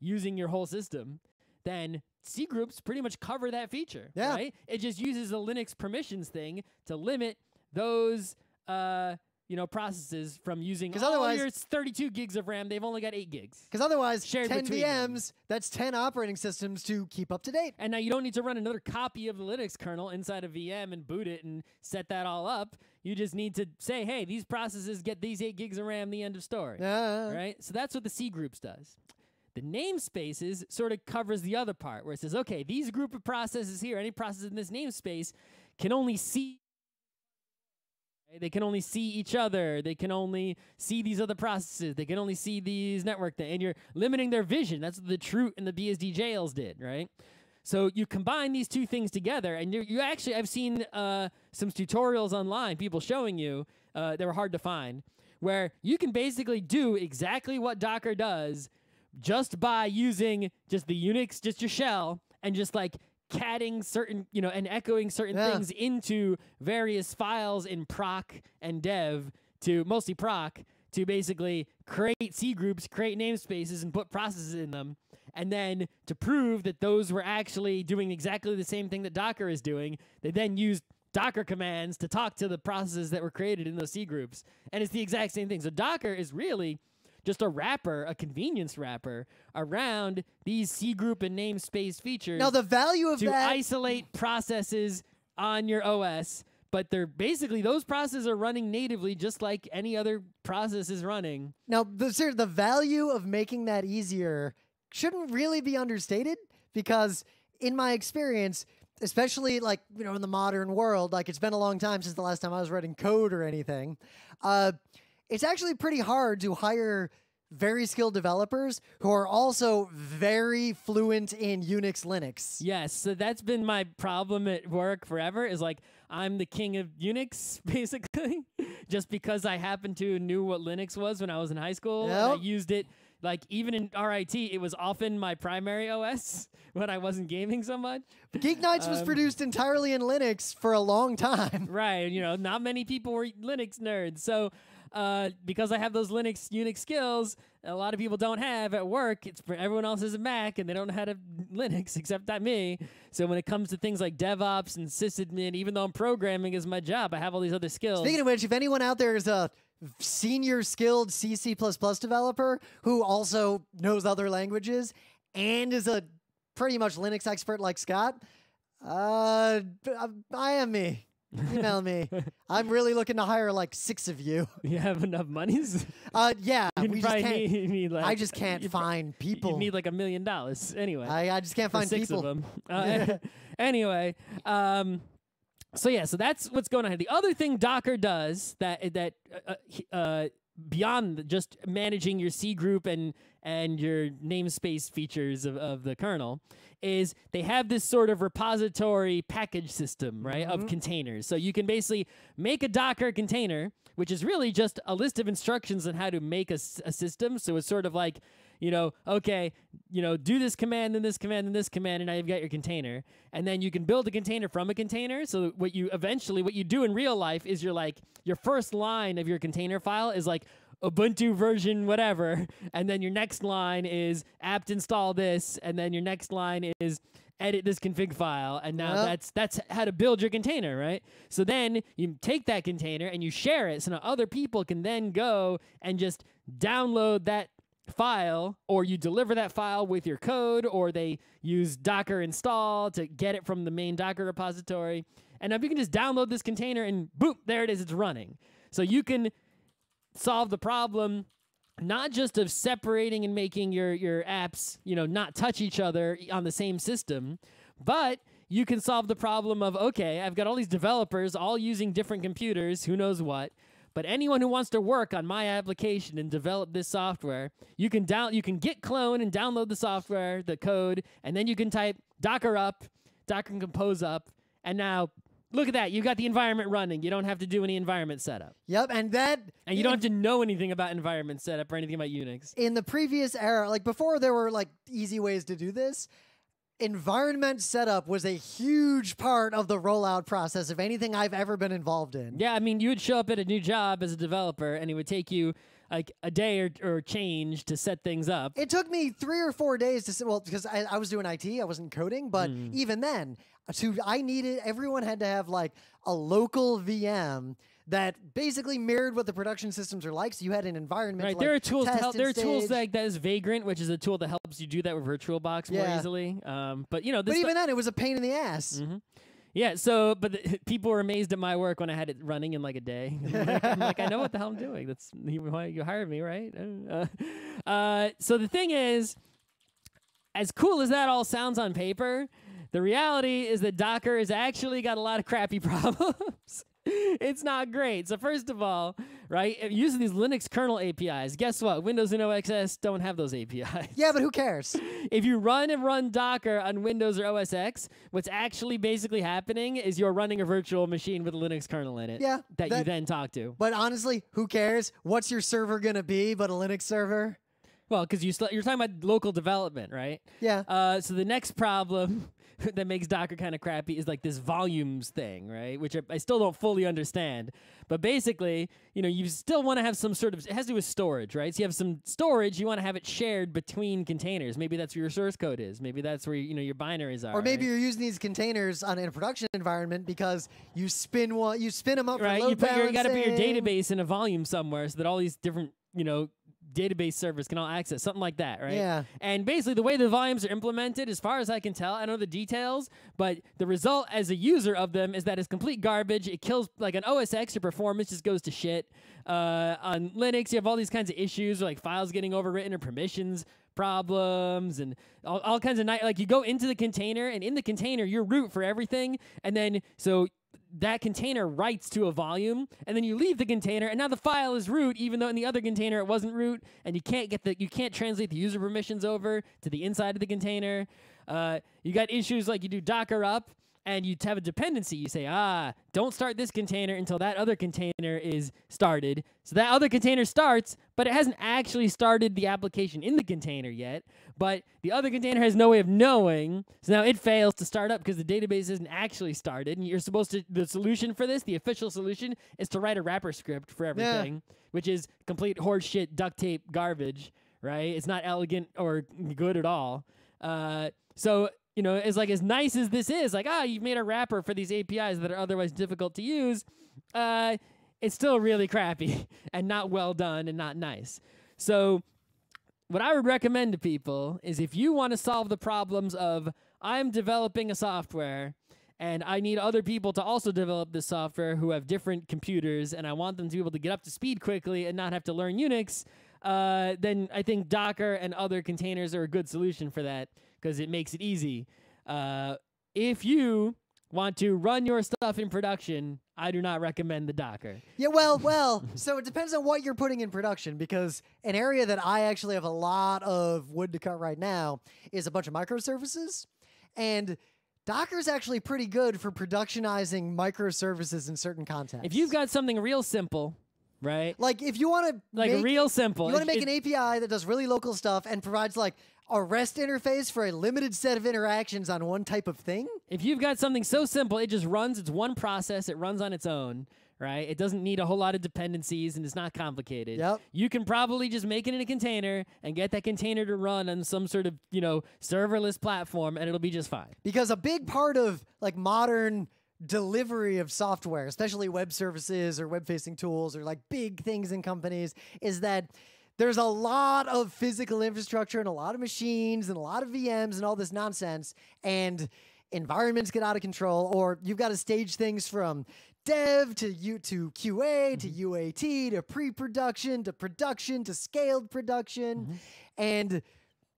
using your whole system. Then C groups pretty much cover that feature, right? It just uses a Linux permissions thing to limit those, processes from using all your 32 gigs of RAM. They've only got 8 gigs. Because otherwise, shared 10 VMs, that's 10 operating systems to keep up to date. And now you don't need to run another copy of the Linux kernel inside a VM and boot it and set that all up. You just need to say, hey, these processes get these 8 gigs of RAM, the end of story. Right? So that's what the C groups does. The namespaces sort of covers the other part where it says, okay, these group of processes here, any process in this namespace can only see. They can only see each other. They can only see these other processes. They can only see these network things. And you're limiting their vision. That's what the Troot and the BSD jails did, right? So you combine these two things together, and you actually, I've seen some tutorials online, people showing you, they were hard to find, where you can basically do exactly what Docker does just by using just the Unix, just your shell, and just like catting certain, and echoing certain things into various files in proc and dev to mostly proc to basically create C groups, create namespaces, and put processes in them. And then to prove that those were actually doing exactly the same thing that Docker is doing, they then used Docker commands to talk to the processes that were created in those C groups. And it's the exact same thing. So Docker is really just a wrapper, a convenience wrapper around these C group and namespace features. Now the value of to that isolate processes on your OS, but they're basically, those processes are running natively just like any other process is running. Now the value of making that easier shouldn't really be understated, because in my experience, especially like, in the modern world, like it's been a long time since the last time I was writing code or anything. It's actually pretty hard to hire very skilled developers who are also very fluent in Unix, Linux. Yes, so that's been my problem at work forever, is like I'm the king of Unix, basically, just because I happened to knew what Linux was when I was in high school. And I used it, like even in RIT, it was often my primary OS when I wasn't gaming so much. GeekNights was produced entirely in Linux for a long time. Right, not many people were Linux nerds, so because I have those Unix skills, a lot of people don't have at work. It's for everyone else has a Mac, and they don't know how to Linux except not me. So when it comes to things like DevOps and sysadmin, even though I'm programming is my job, I have all these other skills. Speaking of which, if anyone out there is a senior skilled C++ developer who also knows other languages and is a pretty much Linux expert like Scott, I am me. Email me. I'm really looking to hire like 6 of you. You have enough monies? Yeah. We just can't. Need like, I just can't find people. You need like $1 million anyway. I just can't find 6 people. of them. Anyway, so yeah, so that's what's going on here. The other thing Docker does that beyond just managing your C group and your namespace features of the kernel is they have this sort of repository package system, right, of containers. So you can basically make a Docker container, which is really just a list of instructions on how to make a system. So it's sort of like, okay, do this command, then this command, then this command, and now you've got your container. And then you can build a container from a container. So what you do in real life is your first line of your container file is like Ubuntu version whatever, and then your next line is apt install this, and then your next line is edit this config file, and now that's how to build your container, right? So then you take that container and you share it, so now other people can then go and just download that file, or you deliver that file with your code, or they use Docker install to get it from the main Docker repository, and now you can just download this container and boom, there it is, it's running. So you can solve the problem not just of separating and making your apps, not touch each other on the same system, but you can solve the problem of, okay, I've got all these developers all using different computers, who knows what, but anyone who wants to work on my application and develop this software, you can git clone and download the software, the code, and then you can type Docker up, Docker compose up, and now look at that. You got the environment running. You don't have to do any environment setup. Yep, and you don't have to know anything about environment setup or anything about Unix. In the previous era, like before there were like easy ways to do this, environment setup was a huge part of the rollout process of anything I've ever been involved in. Yeah, I mean, you would show up at a new job as a developer, and it would take you like a day or change to set things up. It took me 3 or 4 days to because I was doing IT, I wasn't coding, but even then, everyone had to have like a local VM that basically mirrored what the production systems are like. So you had an environment. Right, to, there are tools. There are tools like that is Vagrant, which is a tool that helps you do that with VirtualBox more easily. But even then, it was a pain in the ass. Yeah. So, but people were amazed at my work when I had it running in like a day. I'm like, I know what the hell I'm doing. That's why you hired me, right? So the thing is, as cool as that all sounds on paper, the reality is that Docker has actually got a lot of crappy problems. It's not great. So first of all, right, using these Linux kernel APIs, guess what? Windows and OS X don't have those APIs. Yeah, but who cares? If you run Docker on Windows or OS X, what's actually basically happening is you're running a virtual machine with a Linux kernel in it. Yeah, that you then talk to. But honestly, who cares? What's your server gonna be but a Linux server? Well, because you're talking about local development, right? Yeah. So the next problem that makes Docker kind of crappy is like this volumes thing, right? Which I still don't fully understand. But basically, you still want to have some sort of, it has to do with storage, right? So you have some storage, you want to have it shared between containers. Maybe that's where your source code is. Maybe that's where, your binaries are. Or maybe you're using these containers in a production environment because you spin them up for load balancing. You got to put your database in a volume somewhere so that all these different, database servers can all access, something like that, right? Yeah. And basically the way the volumes are implemented, as far as I can tell, I don't know the details, but the result as a user of them is that it's complete garbage. It kills, like on OS X, your performance just goes to shit. On Linux, you have all these kinds of issues, like files getting overwritten or permissions problems and all kinds of, like you go into the container, and in the container, you're root for everything, and then, so that container writes to a volume, and then you leave the container, and now the file is root, even though in the other container it wasn't root, and you can't translate the user permissions over to the inside of the container. You got issues like you do Docker up, and you have a dependency. You say, don't start this container until that other container is started. So that other container starts, but it hasn't actually started the application in the container yet. But the other container has no way of knowing. So now it fails to start up because the database isn't actually started. And you're supposed to, the solution for this, the official solution, is to write a wrapper script for everything, which is complete horseshit duct tape garbage, right? It's not elegant or good at all. So, as nice as this is, like, you've made a wrapper for these APIs that are otherwise difficult to use, it's still really crappy and not well done and not nice. So what I would recommend to people is if you want to solve the problems of, I'm developing a software and I need other people to also develop this software who have different computers, and I want them to be able to get up to speed quickly and not have to learn Unix, then I think Docker and other containers are a good solution for that, because it makes it easy. If you want to run your stuff in production, I do not recommend the Docker. Yeah, well, so it depends on what you're putting in production, because an area that I actually have a lot of wood to cut right now is a bunch of microservices, and Docker's actually pretty good for productionizing microservices in certain contexts. If you've got something real simple, right? Like if you want to real simple. You want to make an API that does really local stuff and provides like a REST interface for a limited set of interactions on one type of thing? If you've got something so simple, it just runs, it's one process, it runs on its own, right? It doesn't need a whole lot of dependencies and it's not complicated. Yep. You can probably just make it in a container and get that container to run on some sort of, serverless platform, and it'll be just fine. Because a big part of like modern delivery of software, especially web services or web-facing tools or like big things in companies, is that there's a lot of physical infrastructure and a lot of machines and a lot of VMs and all this nonsense, and environments get out of control, or you've got to stage things from dev to QA to UAT to pre-production to production to scaled production. And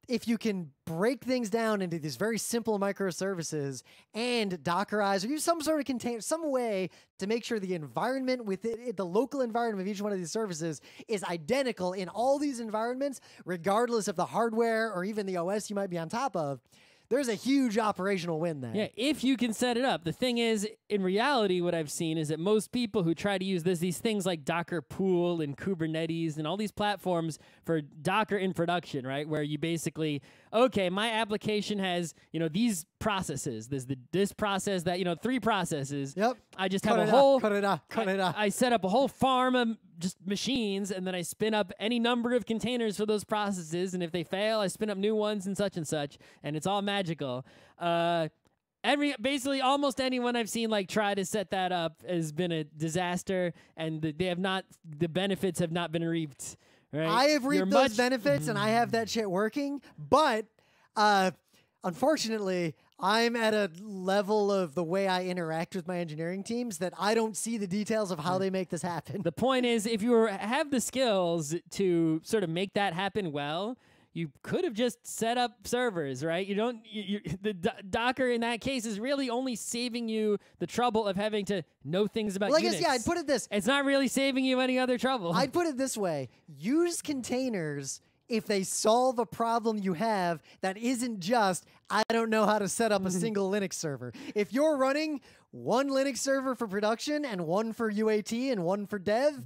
if you can break things down into these very simple microservices and Dockerize or use some sort of container, some way to make sure the environment within the local environment of each one of these services is identical in all these environments, regardless of the hardware or even the OS you might be on top of, there's a huge operational win there. Yeah, if you can set it up. The thing is, in reality, what I've seen is that most people who try to use these things like Docker Pool and Kubernetes and all these platforms for Docker in production, right, where you basically, okay, my application has, these processes. There's this process that, 3 processes. Yep. I just have a whole... Cut it off. I set up a whole farm of just machines, and then I spin up any number of containers for those processes, and if they fail, I spin up new ones and such, and it's all magical. Basically almost anyone I've seen try to set that up has been a disaster, and the benefits have not been reaped. Right? I have reaped those benefits, and I have that shit working, but unfortunately, I'm at a level of the way I interact with my engineering teams that I don't see the details of how they make this happen. The point is, if you have the skills to sort of make that happen well, you could have just set up servers, right? You don't. The Docker in that case is really only saving you the trouble of having to know things about Well, Unix. I guess, yeah, I'd put it this. It's not really saving you any other trouble. I'd put it this way. Use containers if they solve a problem you have that isn't just, I don't know how to set up a single Linux server. If you're running one Linux server for production and one for UAT and one for dev,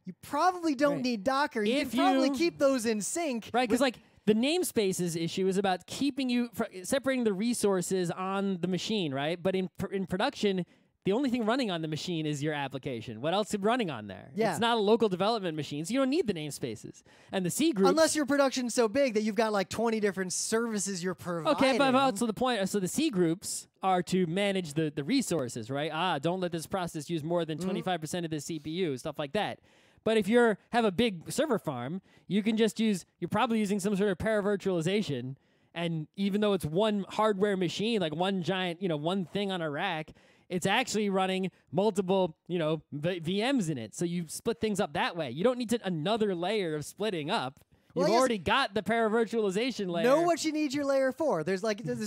you probably don't need Docker. You can probably keep those in sync. Right, because like the namespaces issue is about keeping you, separating the resources on the machine, right? But in production, the only thing running on the machine is your application. What else is running on there? Yeah. It's not a local development machine, so you don't need the namespaces. And the C groups... Unless your production's so big that you've got like 20 different services you're providing. Okay, but also the point, so the C groups are to manage the resources, right? Don't let this process use more than 25% of the CPU, stuff like that. But if you have a big server farm, you can just use, you're probably using some sort of paravirtualization, and even though it's one hardware machine, like one giant, one thing on a rack, it's actually running multiple, VMs in it. So you split things up that way. You don't need another layer of splitting up. You've already got the paravirtualization layer. Know what you need your layer for. There's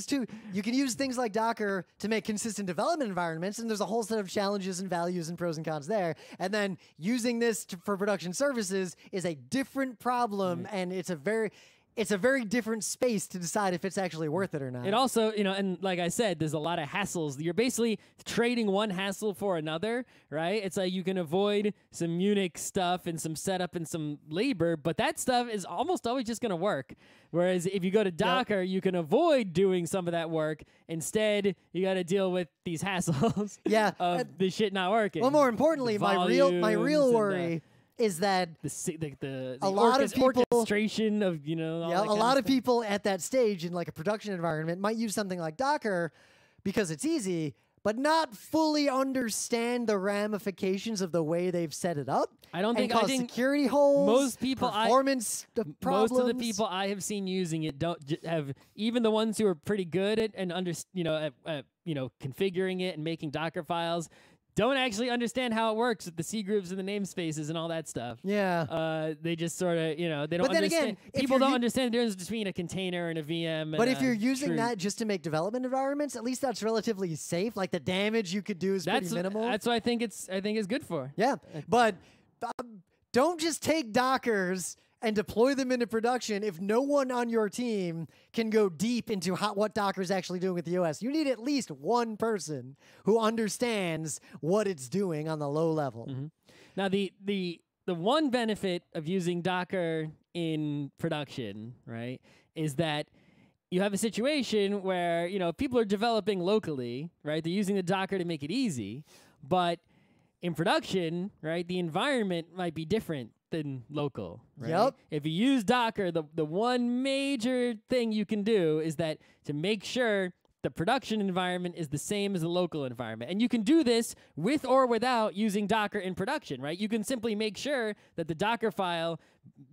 two. You can use things like Docker to make consistent development environments, and there's a whole set of challenges and values and pros and cons there. And then using this for production services is a different problem, and it's a very different space to decide if it's actually worth it or not. It also, and like I said, there's a lot of hassles. You're basically trading one hassle for another, right? It's like you can avoid some Unix stuff and some setup and some labor, but that stuff is almost always just going to work. Whereas if you go to Docker, you can avoid doing some of that work. Instead, you got to deal with these hassles of the shit not working. Well, more importantly, my real worry is that a lot of people, orchestration of a lot of people at that stage in like a production environment might use something like Docker because it's easy, but not fully understand the ramifications of the way they've set it up. I think security holes, most people, performance problems. Most of the people I have seen using it don't have, even the ones who are pretty good at configuring it and making Docker files, don't actually understand how it works with the C groups and the namespaces and all that stuff. Yeah. They just sort of, they don't understand. Again, people don't understand the difference between a container and a VM. But if you're using that just to make development environments, at least that's relatively safe. Like the damage you could do is pretty minimal. That's what I think it's good for. Yeah. But don't just take Dockers and deploy them into production if no one on your team can go deep into what Docker's actually doing with the OS. You need at least one person who understands what it's doing on the low level. Now, the one benefit of using Docker in production, right, is that you have a situation where, people are developing locally, right? They're using the Docker to make it easy, but in production, right, the environment might be different than local, right? Yep. If you use Docker, the one major thing you can do is that to make sure the production environment is the same as the local environment. And you can do this with or without using Docker in production, right? You can simply make sure that the Docker file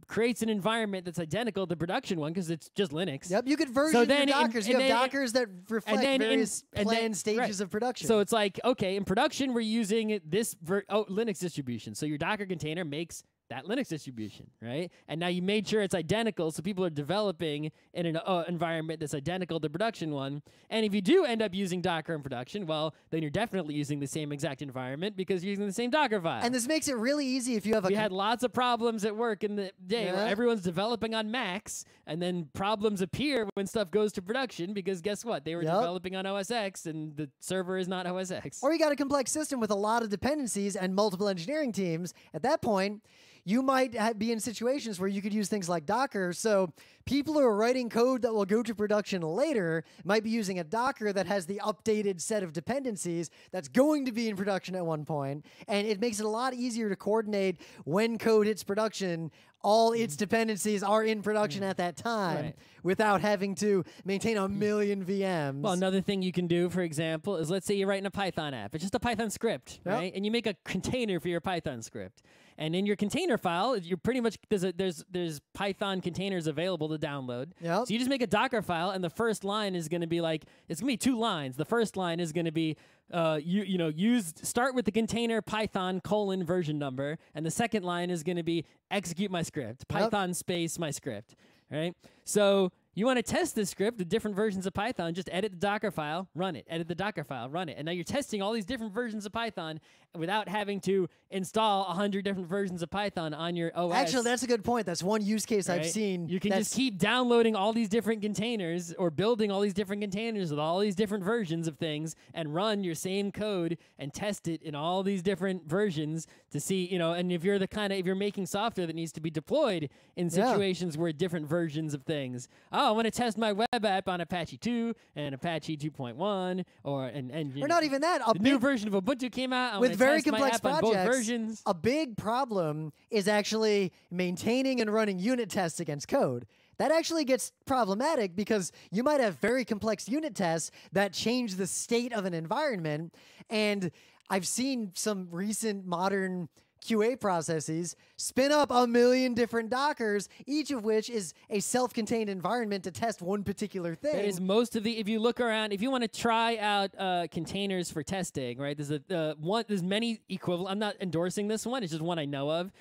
creates an environment that's identical to the production one because it's just Linux. Yep, you could version your Dockers. You have Dockers that reflect various planned stages of production. So it's like, okay, in production, we're using this Linux distribution. So your Docker container makes that Linux distribution, right? And now you made sure it's identical, so people are developing in an environment that's identical to the production one. And if you do end up using Docker in production, well, then you're definitely using the same exact environment because you're using the same Docker file. And this makes it really easy if you have We had lots of problems at work in the day where everyone's developing on Macs, and then problems appear when stuff goes to production because guess what? They were developing on OS X, and the server is not OS X. Or you got a complex system with a lot of dependencies and multiple engineering teams. At that point, you might be in situations where you could use things like Docker. So people who are writing code that will go to production later might be using a Docker that has the updated set of dependencies that's going to be in production at one point. And it makes it a lot easier to coordinate when code hits production. All its dependencies are in production at that time without having to maintain a million VMs. Well, another thing you can do, for example, is let's say you're writing a Python app. It's just a Python script, right? And you make a container for your Python script. And in your container file, you're pretty much there's Python containers available to download. So you just make a Docker file, and the first line is going to be like, it's going to be 2 lines. The first line is going to be start with the container Python : version number, and the second line is going to be execute my script, Python space my script. right? So you want to test this script, the different versions of Python, just edit the Docker file, run it, edit the Docker file, run it. And now you're testing all these different versions of Python without having to install 100 different versions of Python on your OS. Actually, that's a good point. That's one use case I've seen. You can just keep downloading all these different containers or building all these different containers with all these different versions of things and run your same code and test it in all these different versions to see, you know, and if you're if you're making software that needs to be deployed in situations where different versions of things, I want to test my web app on Apache 2 and Apache 2.1 or not even that. The new version of Ubuntu came out. With very complex projects, both versions. A big problem is actually maintaining and running unit tests against code. That actually gets problematic because you might have very complex unit tests that change the state of an environment. And I've seen some recent modern QA processes spin up a million different Dockers, each of which is a self-contained environment to test one particular thing. That is most of the, if you look around, if you want to try out containers for testing, right, there's many equivalent, I'm not endorsing this one, it's just one I know of,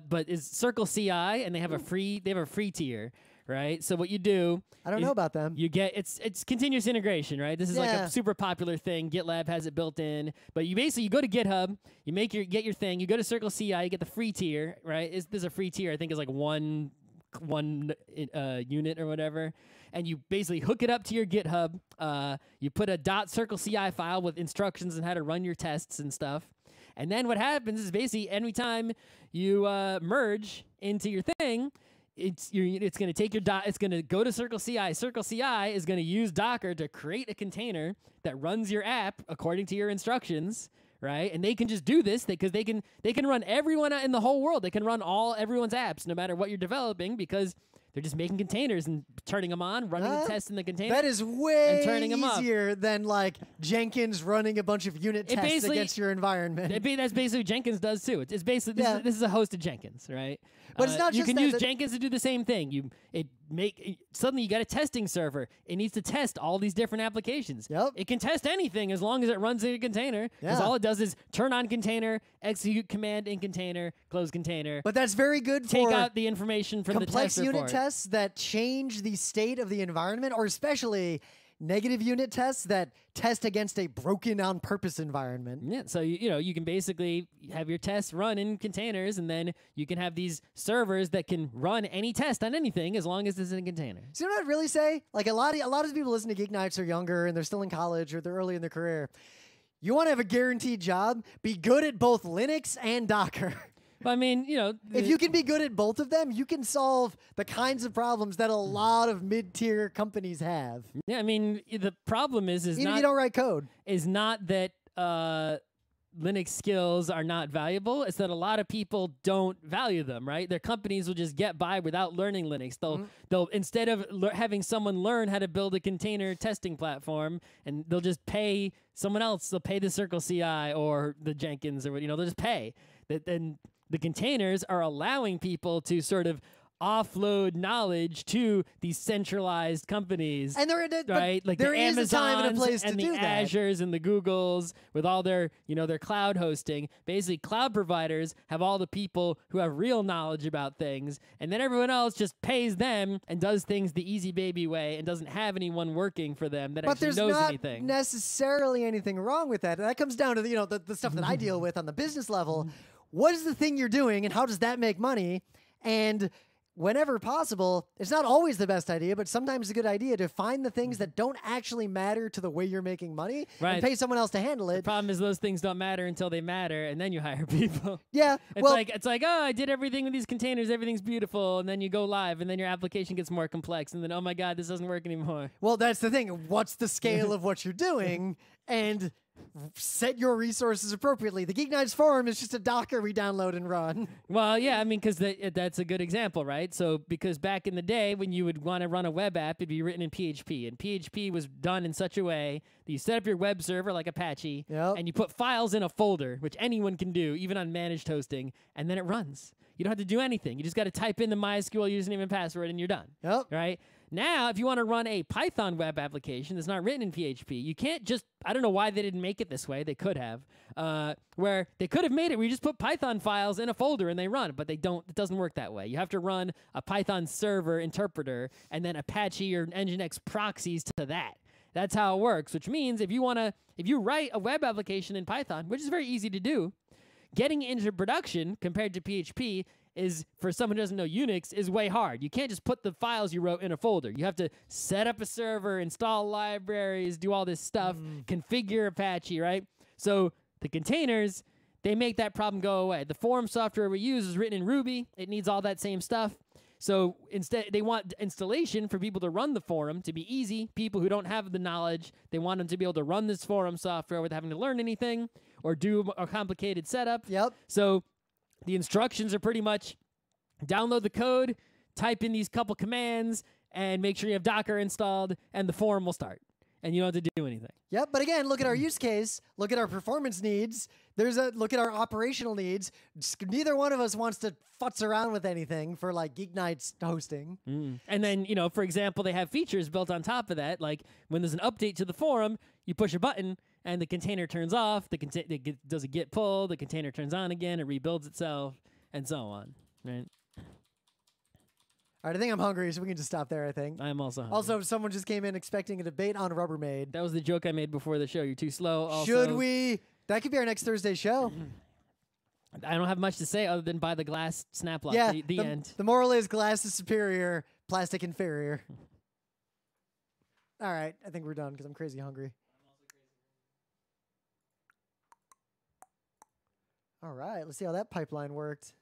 but is Circle CI, and they have a free tier. Right, so what you do? I don't know about them. You get it's continuous integration, right? This is like a super popular thing. GitLab has it built in, but you go to GitHub, you get your thing, you go to Circle CI, you get the free tier, right? There's a free tier. I think is like one unit or whatever, and you basically hook it up to your GitHub. You put a .circleci file with instructions on how to run your tests and stuff. And then what happens is basically anytime you merge into your thing, it's going to take your it's going to go to Circle CI. Circle CI is going to use Docker to create a container that runs your app according to your instructions, right? And they can just do this because they can run everyone in the whole world. They can run everyone's apps no matter what you're developing because they're just making containers and turning them on, running the tests in the container. That is way turning them easier than like Jenkins running a bunch of unit tests against your environment. That's basically what Jenkins does too. It's basically this is a hosted Jenkins, right? But it's not just you can use Jenkins to do the same thing. Suddenly you got a testing server. It needs to test all these different applications. Yep. It can test anything as long as it runs in a container. Because all it does is turn on container, execute command in container, close container. But that's very good for take out the information from the test report. Complex unit tests that change the state of the environment, or especially negative unit tests that test against a broken on purpose environment. Yeah, so you can basically have your tests run in containers, and then you can have these servers that can run any test on anything as long as it's in a container. So you know what I'd really say? Like a lot of people listen to GeekNights are younger and they're still in college or they're early in their career. You want to have a guaranteed job? Be good at both Linux and Docker. But I mean, if you can be good at both of them, you can solve the kinds of problems that a lot of mid-tier companies have. Yeah, I mean, the problem is even not if you don't write code. Is not that Linux skills are not valuable. It's that a lot of people don't value them. Right? Their companies will just get by without learning Linux. They'll instead of having someone learn how to build a container testing platform, and they'll just pay someone else. They'll pay the Circle CI or the Jenkins or they'll just pay. Then the containers are allowing people to sort of offload knowledge to these centralized companies, and right? Like there the is Amazons a time and a place and to the do that. Azures and the Googles with all their their cloud hosting. Basically, cloud providers have all the people who have real knowledge about things, and then everyone else just pays them and does things the easy baby way and doesn't have anyone working for them that actually knows anything. But there's not necessarily anything wrong with that. That comes down to the stuff that I deal with on the business level. What is the thing you're doing, and how does that make money? And whenever possible, it's not always the best idea, but sometimes it's a good idea to find the things that don't actually matter to the way you're making money and pay someone else to handle it. The problem is those things don't matter until they matter, and then you hire people. Yeah. It's like, oh, I did everything with these containers, everything's beautiful, and then you go live, and then your application gets more complex, and then, oh my God, this doesn't work anymore. Well, that's the thing. What's the scale of what you're doing? And set your resources appropriately. The GeekNights forum is just a Docker we download and run. Well, yeah, I mean, because that's a good example, right? So, because back in the day, when you would want to run a web app, it'd be written in PHP, and PHP was done in such a way that you set up your web server like Apache, and you put files in a folder, which anyone can do, even on managed hosting, and then it runs. You don't have to do anything. You just got to type in the MySQL username and password, and you're done. Right? now if you want to run a Python web application that's not written in PHP, you can't just, I don't know why they didn't make it this way. They could have, where they could have made it where you just put Python files in a folder and they run, but they don't. It doesn't work that way. You have to run a Python server interpreter and then Apache or Nginx proxies to that. That's how it works, which means if you write a web application in Python, which is very easy to do, getting it into production compared to PHP is, for someone who doesn't know Unix, is way hard. You can't just put the files you wrote in a folder. You have to set up a server, install libraries, do all this stuff, configure Apache, right? So the containers, they make that problem go away. The forum software we use is written in Ruby. It needs all that same stuff. So instead, they want installation for people to run the forum to be easy. People who don't have the knowledge, they want them to be able to run this forum software without having to learn anything or do a complicated setup. Yep. So the instructions are pretty much download the code, type in these couple commands, and make sure you have Docker installed, and the forum will start. And you don't have to do anything. Yep, but again, look at our use case. Look at our performance needs. Look at our operational needs. Neither one of us wants to futz around with anything for like GeekNights hosting. And then, for example, they have features built on top of that. Like when there's an update to the forum, you push a button and the container turns off. It does a git pull. The container turns on again. It rebuilds itself, and so on. Right. All right, I think I'm hungry, so we can just stop there, I think. I'm also hungry. Also, someone just came in expecting a debate on Rubbermaid. That was the joke I made before the show. You're too slow. Also, should we? That could be our next Thursday show. I don't have much to say other than buy the glass snap lock. Yeah, the end. The moral is glass is superior, plastic inferior. All right, I think we're done because I'm crazy hungry. All right, let's see how that pipeline worked.